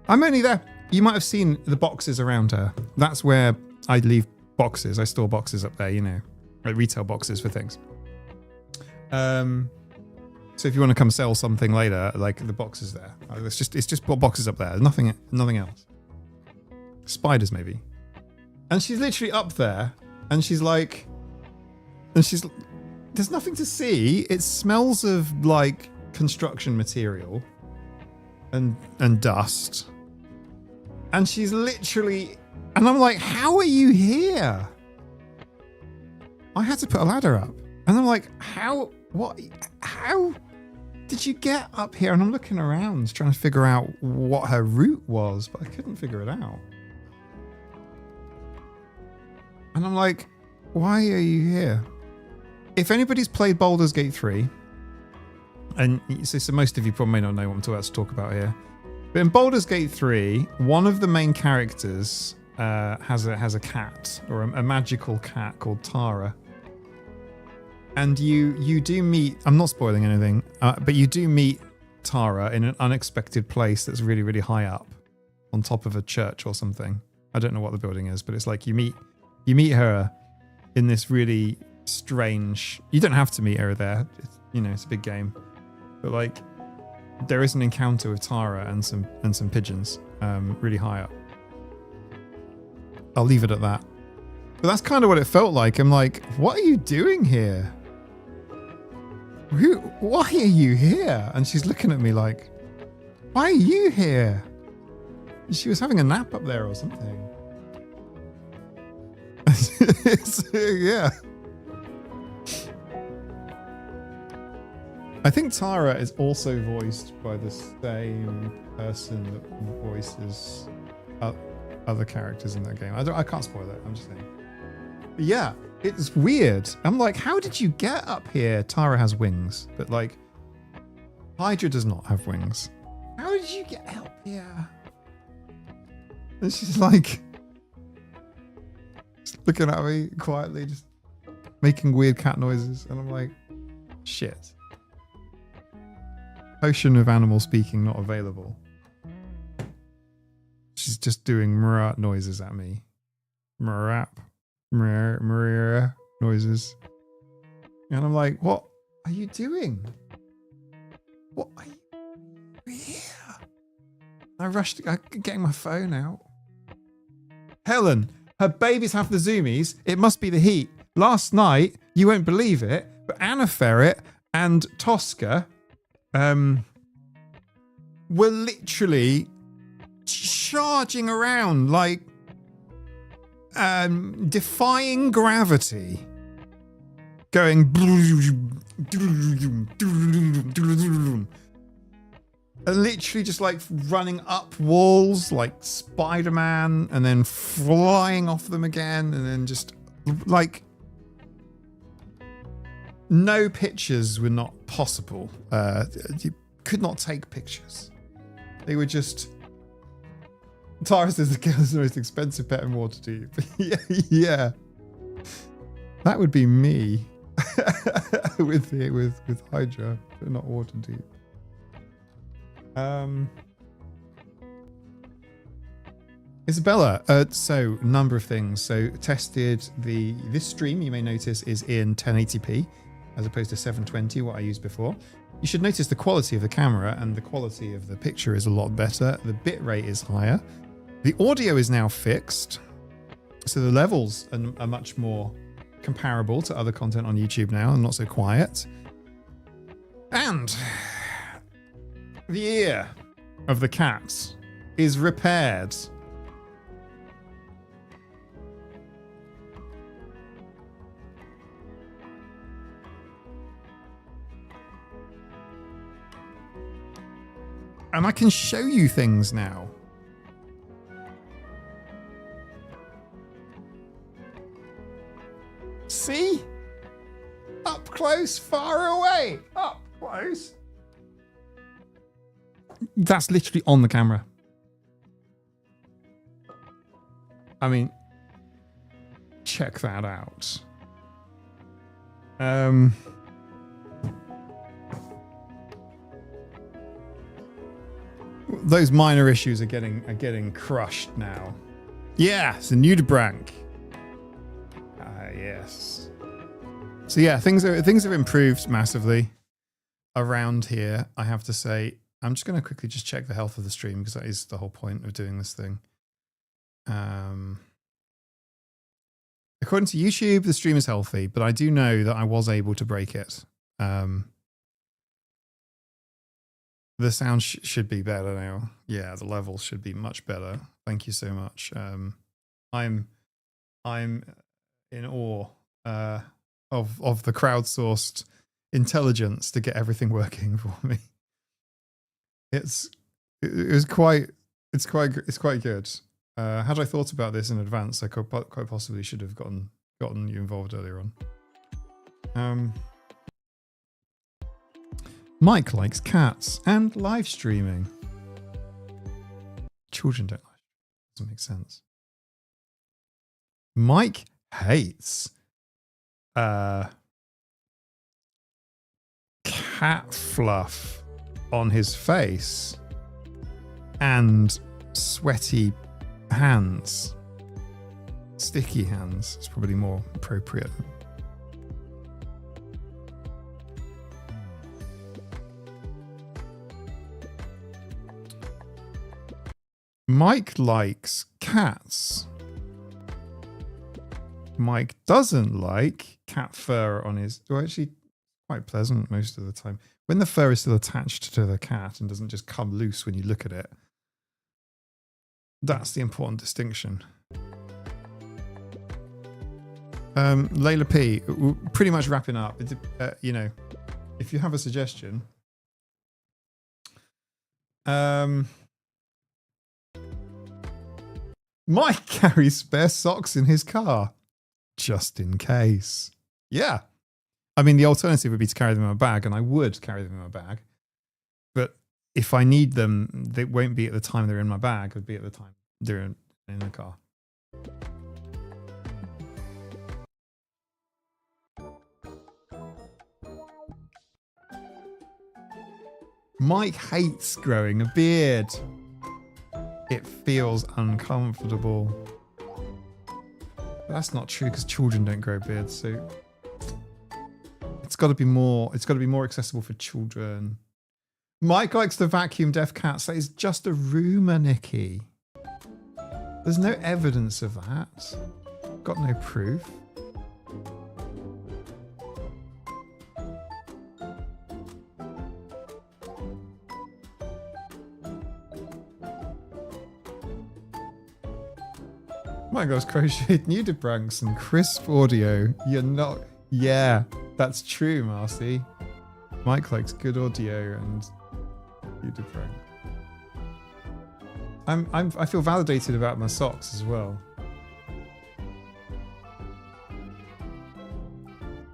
I'm only there. You might have seen the boxes around her. That's where I leave boxes. I store boxes up there, you know, like retail boxes for things. So if you want to come sell something later, like the box is there. It's just boxes up there. Nothing else. Spiders maybe. And she's literally up there, and she's like, there's nothing to see. It smells of like construction material and dust. And she's literally, and I'm like, how are you here? I had to put a ladder up. And I'm like, how did you get up here? And I'm looking around trying to figure out what her route was, but I couldn't figure it out. And I'm like, why are you here? If anybody's played Baldur's Gate 3, and so most of you probably may not know what I'm about to talk about here, but in Baldur's Gate 3, one of the main characters has a cat, or a magical cat called Tara. And you do meet, I'm not spoiling anything, but you do meet Tara in an unexpected place that's really, really high up on top of a church or something. I don't know what the building is, but it's like you meet her in this really strange, you don't have to meet her there. It's a big game. But like there is an encounter with Tara and some pigeons really high up. I'll leave it at that. But that's kind of what it felt like. I'm like, what are you doing here? Why are you here? And she's looking at me like, why are you here? She was having a nap up there or something. Yeah. I think Tara is also voiced by the same person that voices other characters in that game. I can't spoil it. I'm just saying. But yeah, it's weird. I'm like, how did you get up here? Tara has wings, but like Hydra does not have wings. How did you get up here? And she's like just looking at me quietly, just making weird cat noises, and I'm like, shit. Potion of animal speaking not available. She's just doing mrrr noises at me. Mrrr noises. And I'm like, what are you doing? What are you here? I rushed, getting my phone out. Helen, her babies have the zoomies. It must be the heat. Last night, you won't believe it, but Anna Ferret and Tosca were literally charging around like defying gravity, going literally just like running up walls like Spider-Man, and then flying off them again, and then just like no pictures were not possible. You could not take pictures. They were just. Tara says the girl is the most expensive pet in Waterdeep. Yeah. That would be me with Hydra, but not water deep. Isabella, so number of things. So tested this stream, you may notice, is in 1080p as opposed to 720, what I used before. You should notice the quality of the camera and the quality of the picture is a lot better. The bitrate is higher. The audio is now fixed, so the levels are much more comparable to other content on YouTube now and not so quiet. And the ear of the cat is repaired. And I can show you things now. See? Up close, far away. Up close. That's literally on the camera. I mean, check that out. Those minor issues are getting crushed now. Yeah, it's a nudibranch. Yes. So yeah, things have improved massively around here, I have to say. I'm just going to quickly just check the health of the stream because that is the whole point of doing this thing. According to YouTube, the stream is healthy, but I do know that I was able to break it. The sound should be better now. Yeah, the levels should be much better. Thank you so much. I'm in awe of the crowdsourced intelligence to get everything working for me. It's quite good. Had I thought about this in advance, I could quite possibly should have gotten you involved earlier on. Mike likes cats and live streaming. Children don't live. Doesn't make sense. Mike hates cat fluff on his face and sweaty hands. Sticky hands is probably more appropriate. Mike likes cats. Mike doesn't like cat fur on his... Well, actually, quite pleasant most of the time. When the fur is still attached to the cat and doesn't just come loose when you look at it. That's the important distinction. Layla P, we're pretty much wrapping up. You know, if you have a suggestion... Mike carries spare socks in his car, just in case. Yeah. I mean, the alternative would be to carry them in my bag, and I would carry them in my bag. But if I need them, they won't be at the time they're in my bag. It would be at the time they're in the car. Mike hates growing a beard. It feels uncomfortable. But that's not true because children don't grow beards, so it's got to be more accessible for children. Mike likes to vacuum deaf cats. That is just a rumor, Nikki. There's no evidence of that. Got no proof. My gosh, crocheted nudibranchs and crisp audio. You're not... Yeah, that's true, Marcy. Mike likes good audio and nudibranch. I feel validated about my socks as well.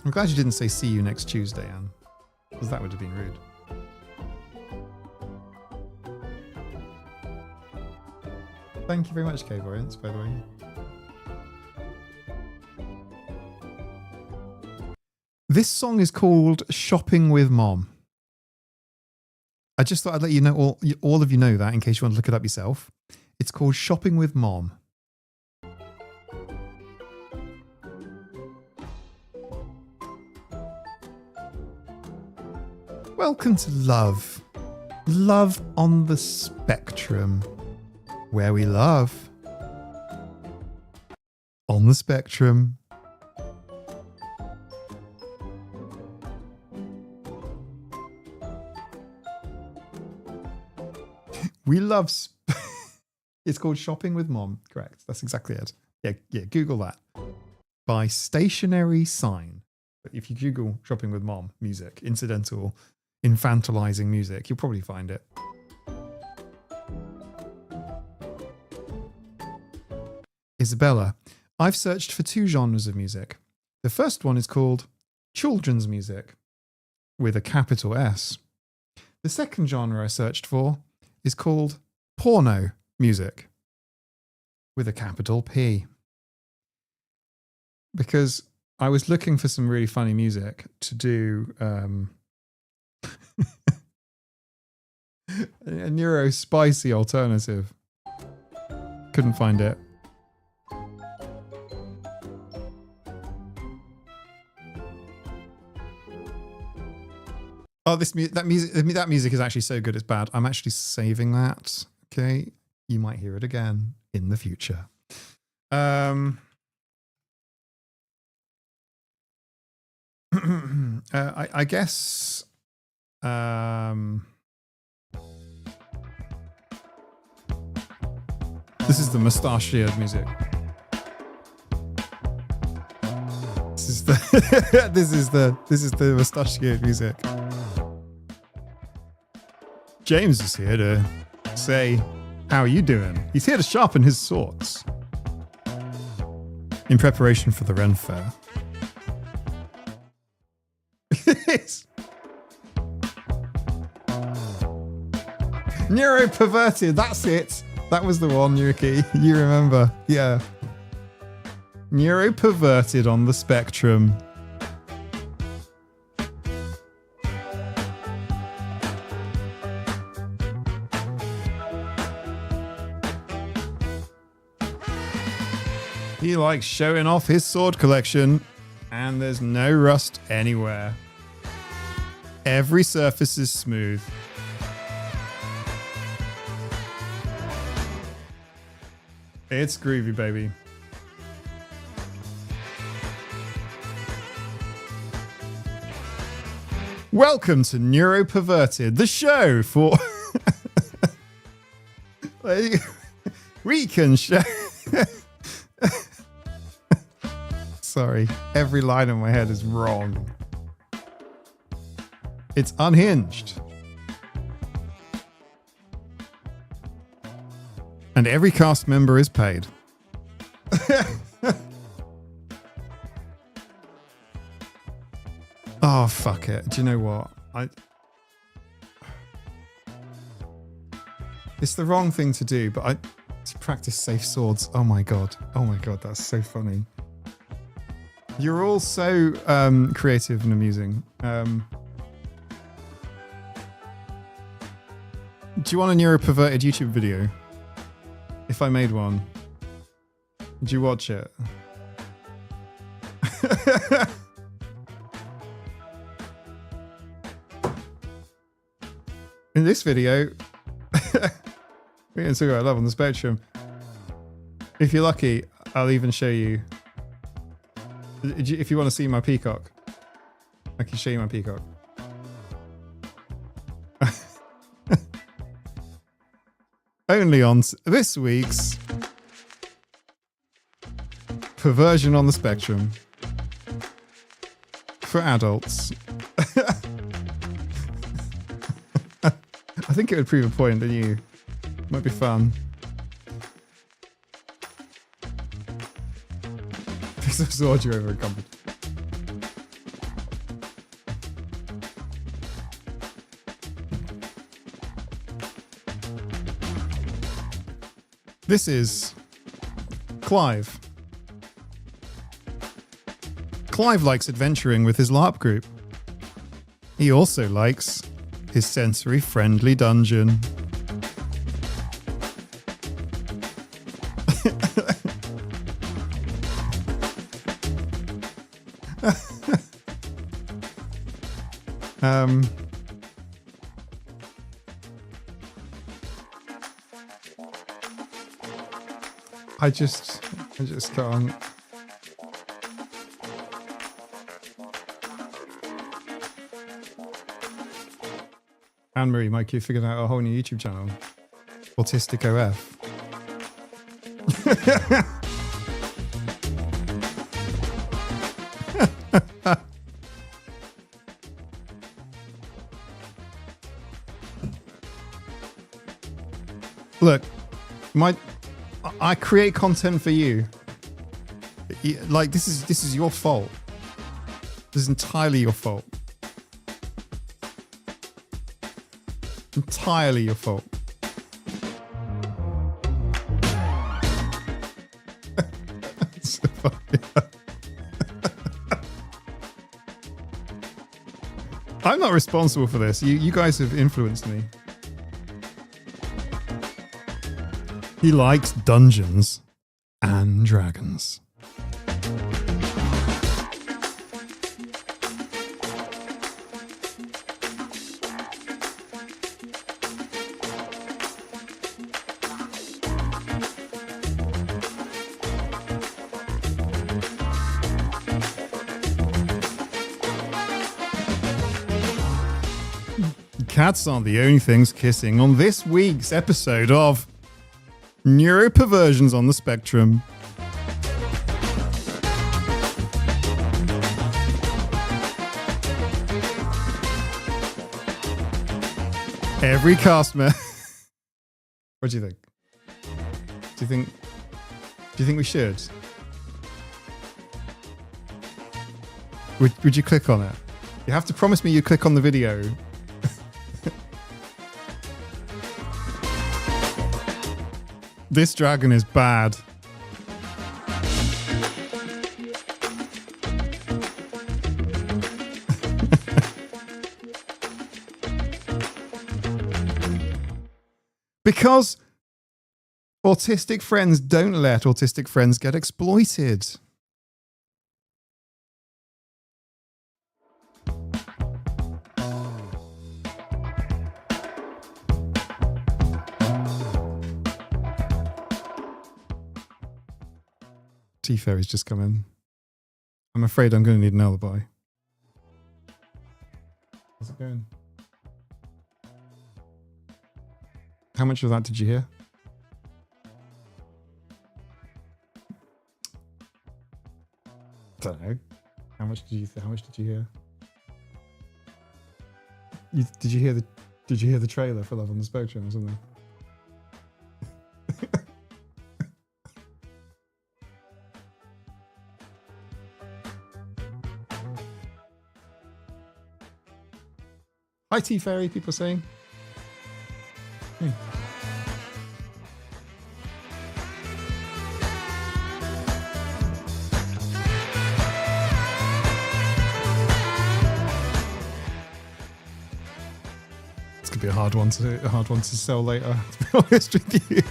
I'm glad you didn't say see you next Tuesday, Anne, because that would have been rude. Thank you very much, K-Variants, by the way. This song is called Shopping with Mom. I just thought I'd let you know, all of you know that in case you want to look it up yourself. It's called Shopping with Mom. Welcome to Love. Love on the Spectrum. Where we love. On the spectrum. We love... It's called Shopping with Mom. Correct. That's exactly it. Yeah, Google that. By Stationary Sign. If you Google Shopping with Mom music, incidental, infantilizing music, you'll probably find it. Isabella, I've searched for 2 genres of music. The first one is called children's music, with a capital S. The second genre I searched for is called porno music, with a capital P. Because I was looking for some really funny music to do a neuro spicy alternative. Couldn't find it. Oh, that music is actually so good it's bad. I'm actually saving that. Okay, you might hear it again in the future. I guess. This is the mustachioed music. This is the mustachioed music. James is here to say, how are you doing? He's here to sharpen his swords in preparation for the Ren Fair. Neuro-perverted, that's it. That was the one, Yuki. You remember. Yeah. Neuro-perverted on the spectrum. He likes showing off his sword collection, and there's no rust anywhere. Every surface is smooth. It's groovy, baby. Welcome to Neuro-Perverted, the show for... we can show... Sorry, every line in my head is wrong. It's unhinged. And every cast member is paid. Oh, fuck it. Do you know what? It's the wrong thing to do, but to practice safe swords. Oh my god. Oh my god, that's so funny. You're all so creative and amusing. Do you want a neuro-perverted YouTube video? If I made one, would you watch it? In this video, we're going to talk about love on the spectrum. If you're lucky, I'll even show you. If you want to see my peacock, I can show you my peacock. Only on this week's Perversion on the Spectrum for adults. I think it would prove a point, don't you? Might be fun. Piece of sword you over a company. This is Clive. Clive likes adventuring with his LARP group. He also likes his sensory-friendly dungeon. I just can't. Anne-Marie, Mike, you figured out a whole new YouTube channel. Autistic OF. Look, I create content for you. Like this is your fault. This is entirely your fault. Entirely your fault. So funny. I'm not responsible for this. You guys have influenced me. He likes Dungeons and Dragons. Cats aren't the only things kissing on this week's episode of Neuroperversions on the Spectrum. Every cast member. What do you think? Do you think we should? Would you click on it? You have to promise me you click on the video. This dragon is bad. Because autistic friends don't let autistic friends get exploited. T-Fairy's just come in. I'm afraid I'm going to need an alibi. How's it going? How much of that did you hear? Don't know. How much did you hear? Did you hear the trailer for Love on the Spectrum or something? Hi T-Fairy, people saying. Hey. It's gonna be a hard one to sell later, to be honest with you.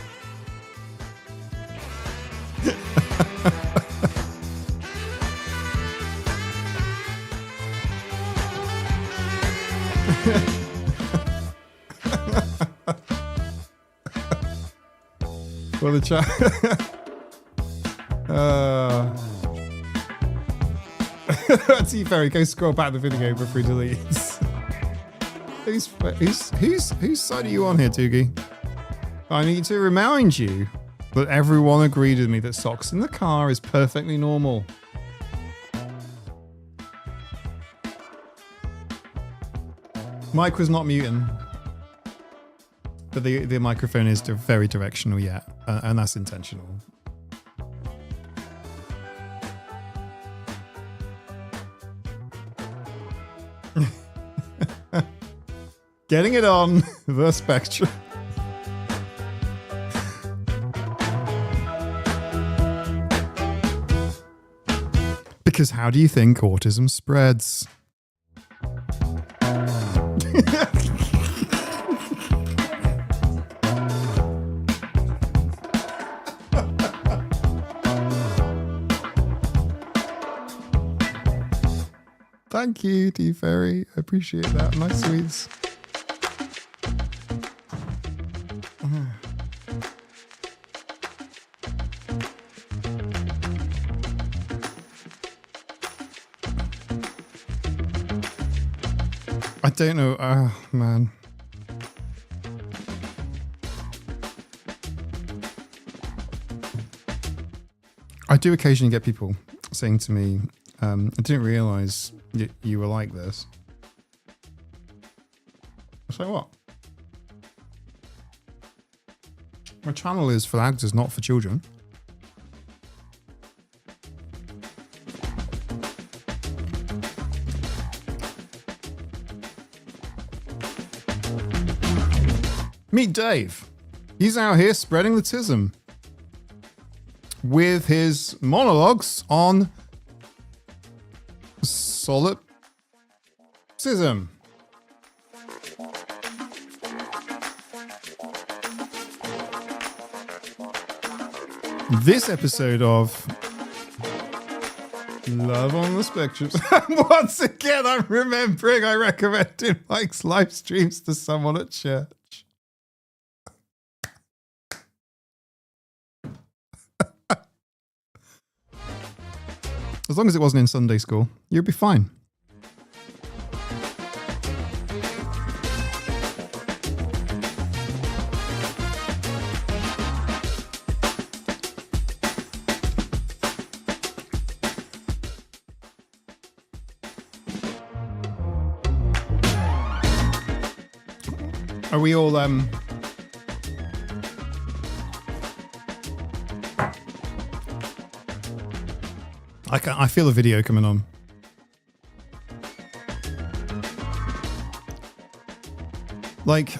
Well, the chat. T-Fairy, go scroll back the video before he deletes. Whose side are you on here, Toogie? I need to remind you that everyone agreed with me that socks in the car is perfectly normal. Mike was not muting. But the microphone is very directional yet, and that's intentional. Getting it on the spectrum. Because how do you think autism spreads? Thank you, D Fairy. I appreciate that. Nice sweets. I don't know. Oh, man. I do occasionally get people saying to me, I didn't realize you were like this. So what? My channel is for actors, not for children. Meet Dave. He's out here spreading the tism with his monologues on solipsism. This episode of Love on the Spectrum. Once again, I'm remembering I recommended Mike's live streams to someone at church. As long as it wasn't in Sunday school, you'd be fine. Are we all I feel a video coming on. Like,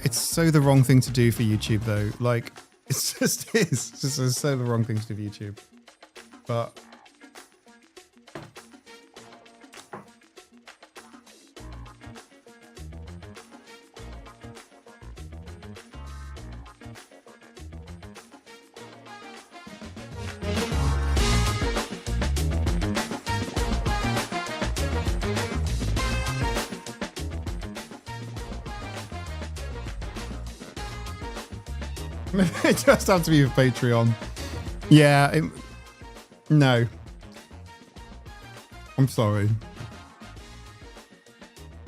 it's so the wrong thing to do for YouTube, though. Like, it's just is. It's just so the wrong thing to do for YouTube. But it just have to be with Patreon. Yeah, no. I'm sorry.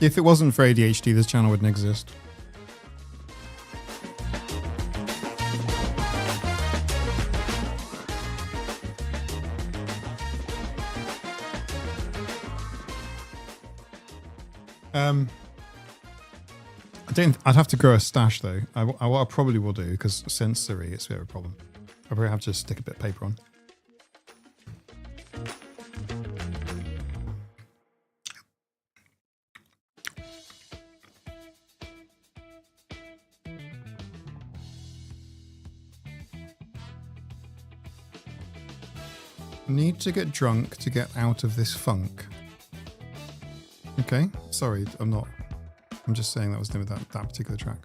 If it wasn't for ADHD, this channel wouldn't exist. I'd have to grow a stash though. What I probably will do, because sensory, it's a bit of a problem. I'll probably have to just stick a bit of paper on. Need to get drunk to get out of this funk. Okay, sorry, I'm just saying that was the name of that particular track.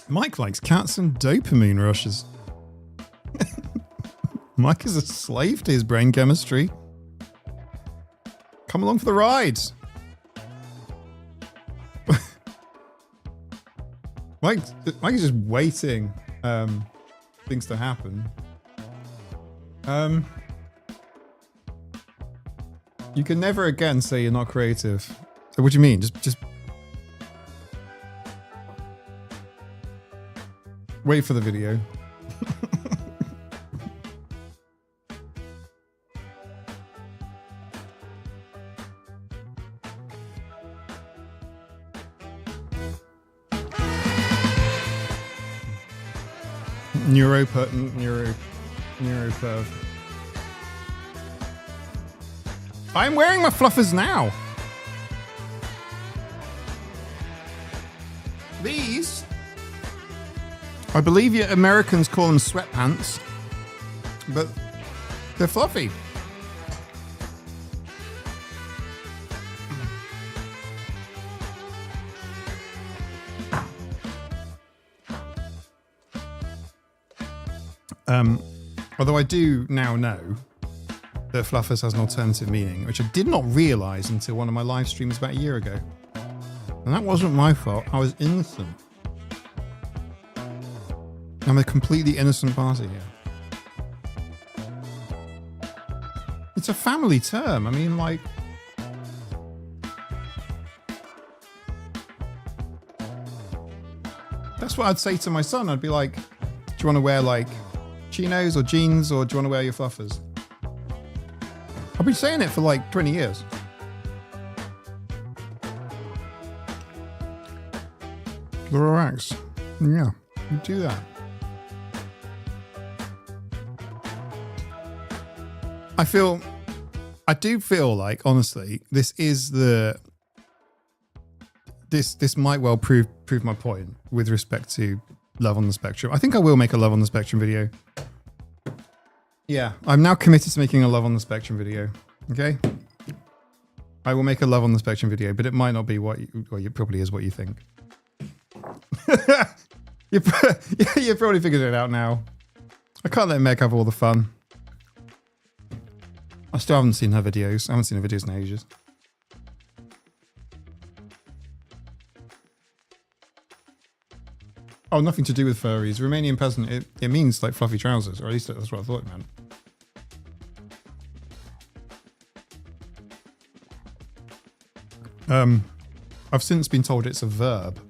Mike likes cats and dopamine rushes. Mike is a slave to his brain chemistry. Come along for the ride. Mike is just waiting things to happen. You can never again say you're not creative. So what do you mean? Just wait for the video. Neuroperv. I'm wearing my fluffers now. These, I believe you Americans call them sweatpants, but they're fluffy. Although I do now know that fluffers has an alternative meaning, which I did not realise until one of my live streams about a year ago. And that wasn't my fault. I was innocent. I'm a completely innocent party here. It's a family term. I mean, like... That's what I'd say to my son. I'd be like, do you want to wear, like, chinos or jeans, or do you want to wear your fluffers? I've been saying it for, like, 20 years. Relax. Yeah, you do that. I do feel like, honestly, this might well prove my point with respect to Love on the Spectrum. I think I will make a Love on the Spectrum video. Yeah, I'm now committed to making a Love on the Spectrum video. Okay? I will make a Love on the Spectrum video, but it might not be what it probably is what you think. You probably figured it out now. I can't let Meg have all the fun. I still haven't seen her videos. I haven't seen her videos in ages. Oh, nothing to do with furries. Romanian peasant, it means like fluffy trousers, or at least that's what I thought it meant. I've since been told it's a verb.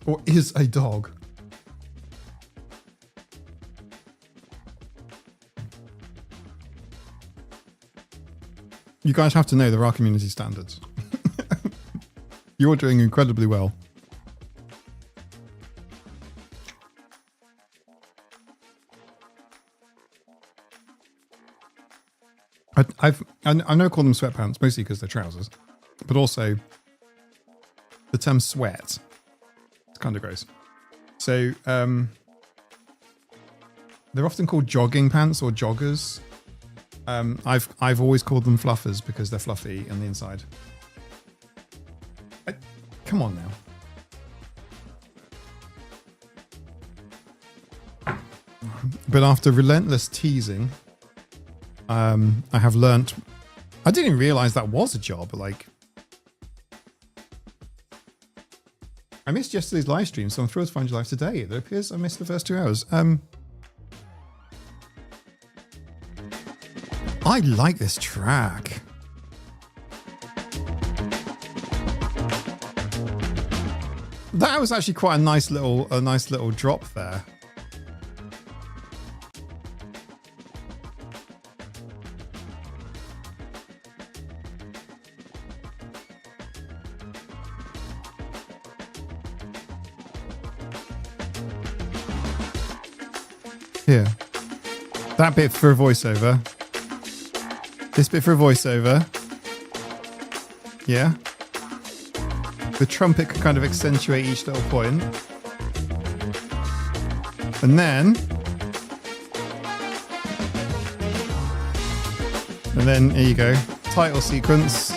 Or is a dog. You guys have to know there are community standards. You're doing incredibly well. I never call them sweatpants, mostly because they're trousers, but also the term sweat. It's kind of gross. So they're often called jogging pants or joggers. I've always called them fluffers because they're fluffy on the inside. Come on now. But after relentless teasing, I have learnt. I didn't even realize that was a job. Like, I missed yesterday's live stream, so I'm thrilled to find you live today. It appears I missed the first 2 hours. I like this track. That was actually quite a nice little drop there. Here. That bit for a voiceover. This bit for a voiceover. Yeah. The trumpet can kind of accentuate each little point. And then here you go. Title sequence.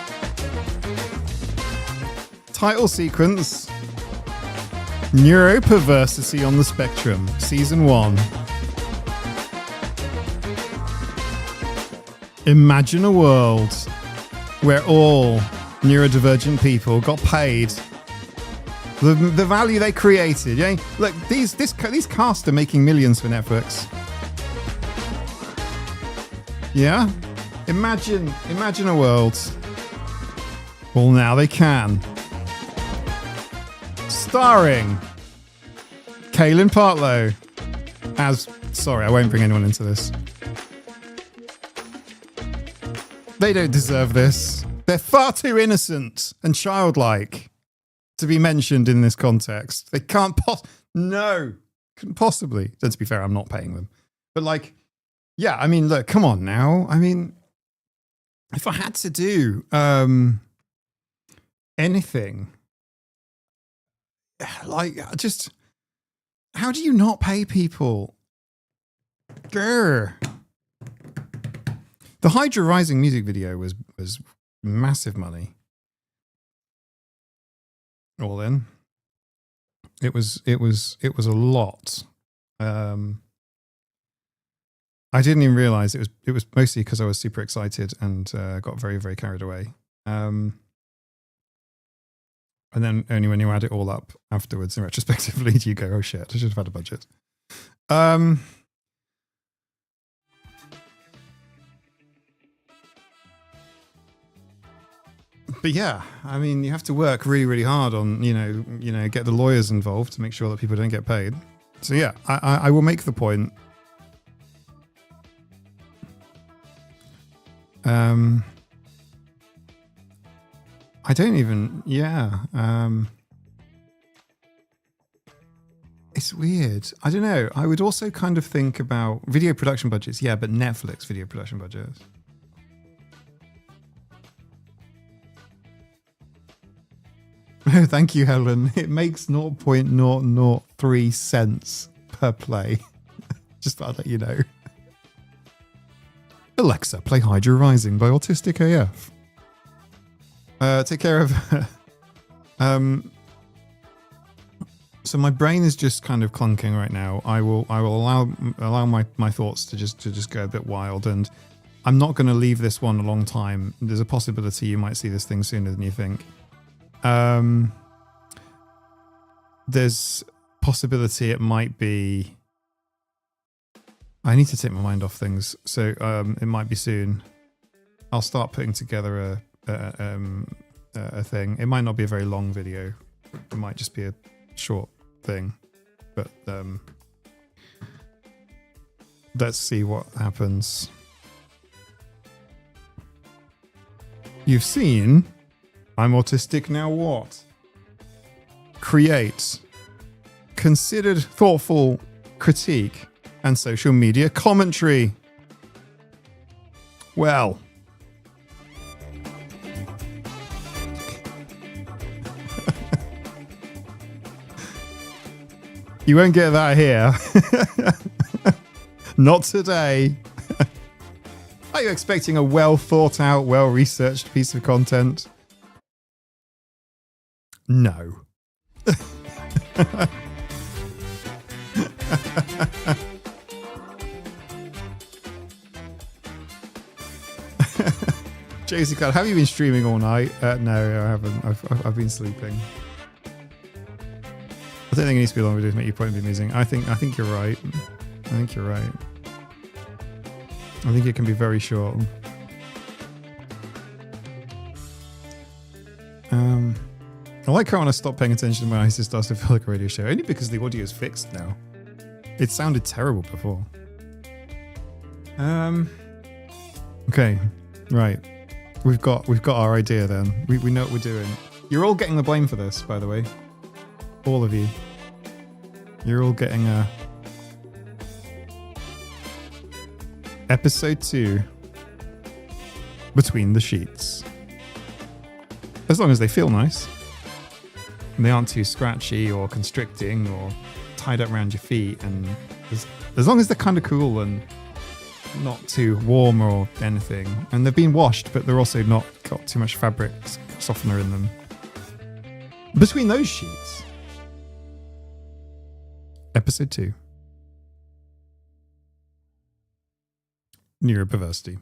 Title sequence. Neuroperversity on the Spectrum, Season 1. Imagine a world where all neurodivergent people got paid the value they created. Yeah, look, these casts are making millions for Netflix. Yeah, imagine a world. Well, now they can. Starring Kaylin Partlow as. Sorry, I won't bring anyone into this. They don't deserve this. They're far too innocent and childlike to be mentioned in this context. They can't couldn't possibly. And to be fair, I'm not paying them. But like, yeah, I mean, look, come on now. I mean, if I had to do anything, like, just, how do you not pay people? Grr. The Hydra Rising music video was massive money. All in. It was a lot. I didn't even realize it was mostly because I was super excited and got very, very carried away. And then only when you add it all up afterwards and retrospectively do you go, oh shit, I should have had a budget. But yeah, I mean, you have to work really, really hard on, get the lawyers involved to make sure that people don't get paid. So yeah, I will make the point. I don't even, it's weird. I don't know. I would also kind of think about video production budgets. Yeah, but Netflix video production budgets. Oh, thank you, Helen. It makes 0.003 cents per play. Just thought I'd let you know. Alexa, play Hydra Rising by Autistic AF. Take care of... so my brain is just kind of clunking right now. I will allow my thoughts to just go a bit wild, and I'm not going to leave this one a long time. There's a possibility you might see this thing sooner than you think. There's possibility it might be... I need to take my mind off things, so it might be soon. I'll start putting together a thing. It might not be a very long video. It might just be a short thing, but let's see what happens. You've seen I'm Autistic, now what? Create considered, thoughtful critique and social media commentary. Well, you won't get that here. Not today. Are you expecting a well thought out, well researched piece of content? No. Josie Cloud, have you been streaming all night? No, I haven't. I've been sleeping. I don't think it needs to be long videos to make your point be amusing. I think you're right. I think you're right. I think it can be very short. I like how when I stopped paying attention to my ISIS starts to feel like a radio show, only because the audio is fixed now. It sounded terrible before. Okay, right. We've got our idea then. We know what we're doing. You're all getting the blame for this, by the way. All of you. You're all getting a episode 2 between the sheets. As long as they feel nice. And they aren't too scratchy or constricting or tied up around your feet, and as long as they're kind of cool and not too warm or anything, and they've been washed but they're also not got too much fabric softener in them. Between those sheets, episode 2, neurodiversity.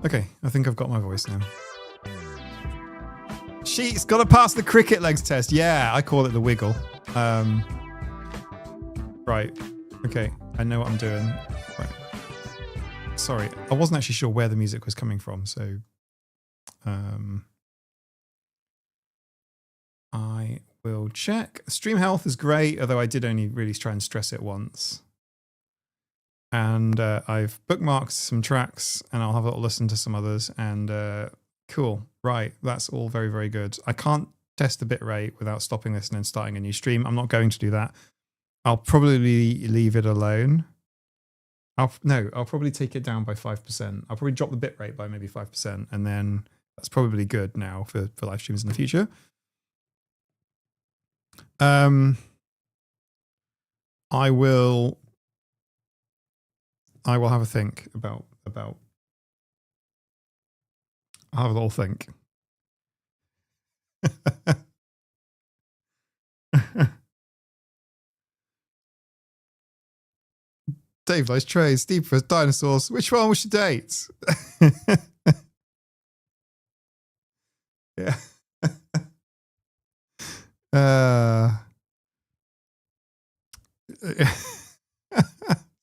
Okay, I think I've got my voice now. She's got to pass the cricket legs test. Yeah, I call it the wiggle. Right. Okay, I know what I'm doing. Right. Sorry, I wasn't actually sure where the music was coming from, so I will check. Stream health is great, although I did only really try and stress it once. And I've bookmarked some tracks, and I'll have a little listen to some others, and cool. Right, that's all very, very good. I can't test the bitrate without stopping this and then starting a new stream. I'm not going to do that. I'll probably leave it alone. I'll probably take it down by 5%. I'll probably drop the bitrate by maybe 5%, and then that's probably good now for live streams in the future. I will have a think about I'll have a little think. Dave likes trays, Steve for dinosaurs. Which one we should date? Yeah.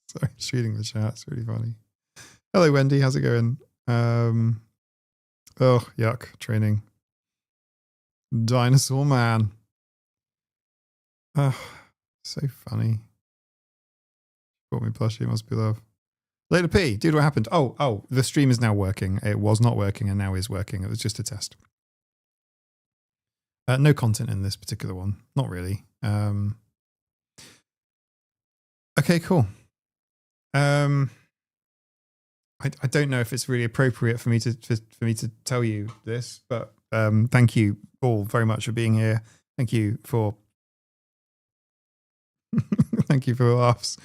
Sorry, just reading the chat. It's really funny. Hello, Wendy. How's it going? Oh, yuck. Training. Dinosaur man. Oh, so funny. Brought me plushie. Must be love. Later P. Dude, what happened? Oh, the stream is now working. It was not working and now is working. It was just a test. No content in this particular one. Not really. Okay, cool. I don't know if it's really appropriate for me to tell you this, but thank you all very much for being here. Thank you for thank you for the laughs.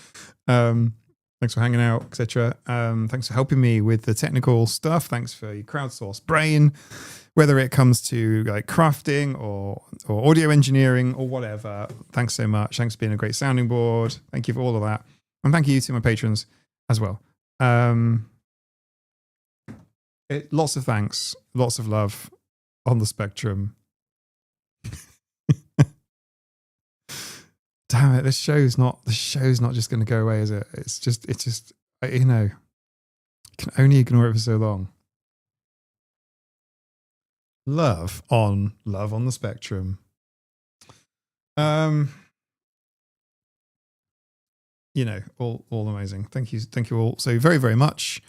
Thanks for hanging out, etc. Thanks for helping me with the technical stuff. Thanks for your crowdsourced brain, whether it comes to like crafting or audio engineering or whatever. Thanks so much. Thanks for being a great sounding board. Thank you for all of that. And thank you to my patrons as well. Lots of thanks, lots of love on the spectrum. Damn it, this show's not just going to go away, is it? It's just, you know, you can only ignore it for so long. Love on the spectrum. You know, all amazing. Thank you all so very, very much.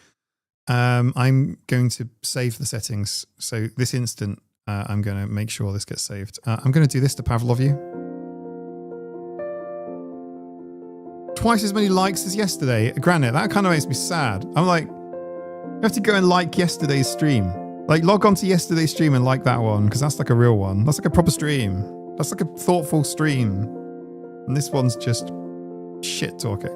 I'm going to save the settings. So this instant, I'm going to make sure this gets saved. I'm going to do this to Pavlov you. Twice as many likes as yesterday. Granted, that kind of makes me sad. I'm like, you have to go and like yesterday's stream. Like, log on to yesterday's stream and like that one, because that's like a real one. That's like a proper stream. That's like a thoughtful stream. And this one's just shit talking.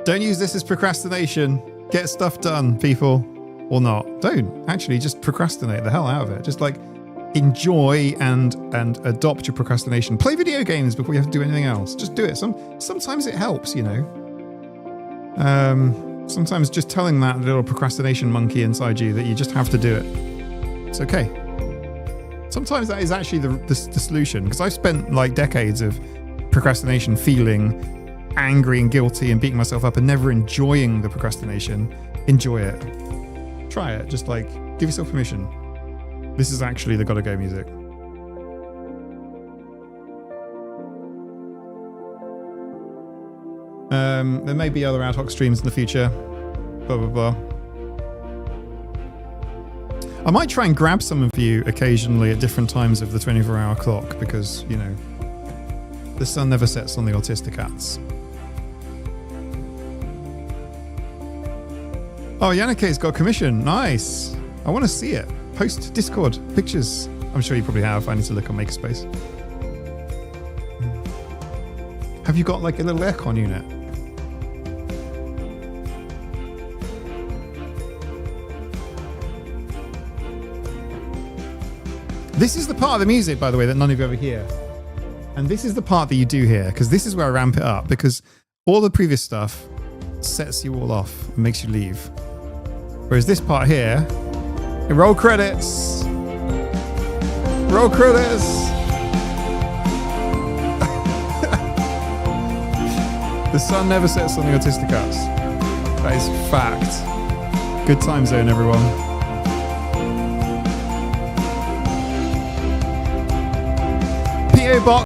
Don't use this as procrastination. Get stuff done, people. Or not. Don't. Actually, just procrastinate the hell out of it. Just like enjoy and adopt your procrastination. Play video games before you have to do anything else. Just do it. Sometimes it helps, you know. Sometimes just telling that little procrastination monkey inside you that you just have to do it. It's okay. Sometimes that is actually the solution, because I've spent like decades of procrastination feeling angry and guilty and beating myself up and never enjoying the procrastination. Enjoy it. Try it. Just like give yourself permission. This is actually the Gotta Go music. There may be other ad hoc streams in the future. Blah, blah, blah. I might try and grab some of you occasionally at different times of the 24-hour clock because, you know, the sun never sets on the autistic cats. Oh, Yannike's got a commission. Nice. I want to see it. Post Discord pictures. I'm sure you probably have. I need to look on Makerspace. Have you got like a little aircon unit? This is the part of the music, by the way, that none of you ever hear. And this is the part that you do hear, because this is where I ramp it up, because all the previous stuff sets you all off and makes you leave. Whereas this part here, roll credits. Roll credits. The sun never sets on the autistic cats. That is fact. Good time zone, everyone.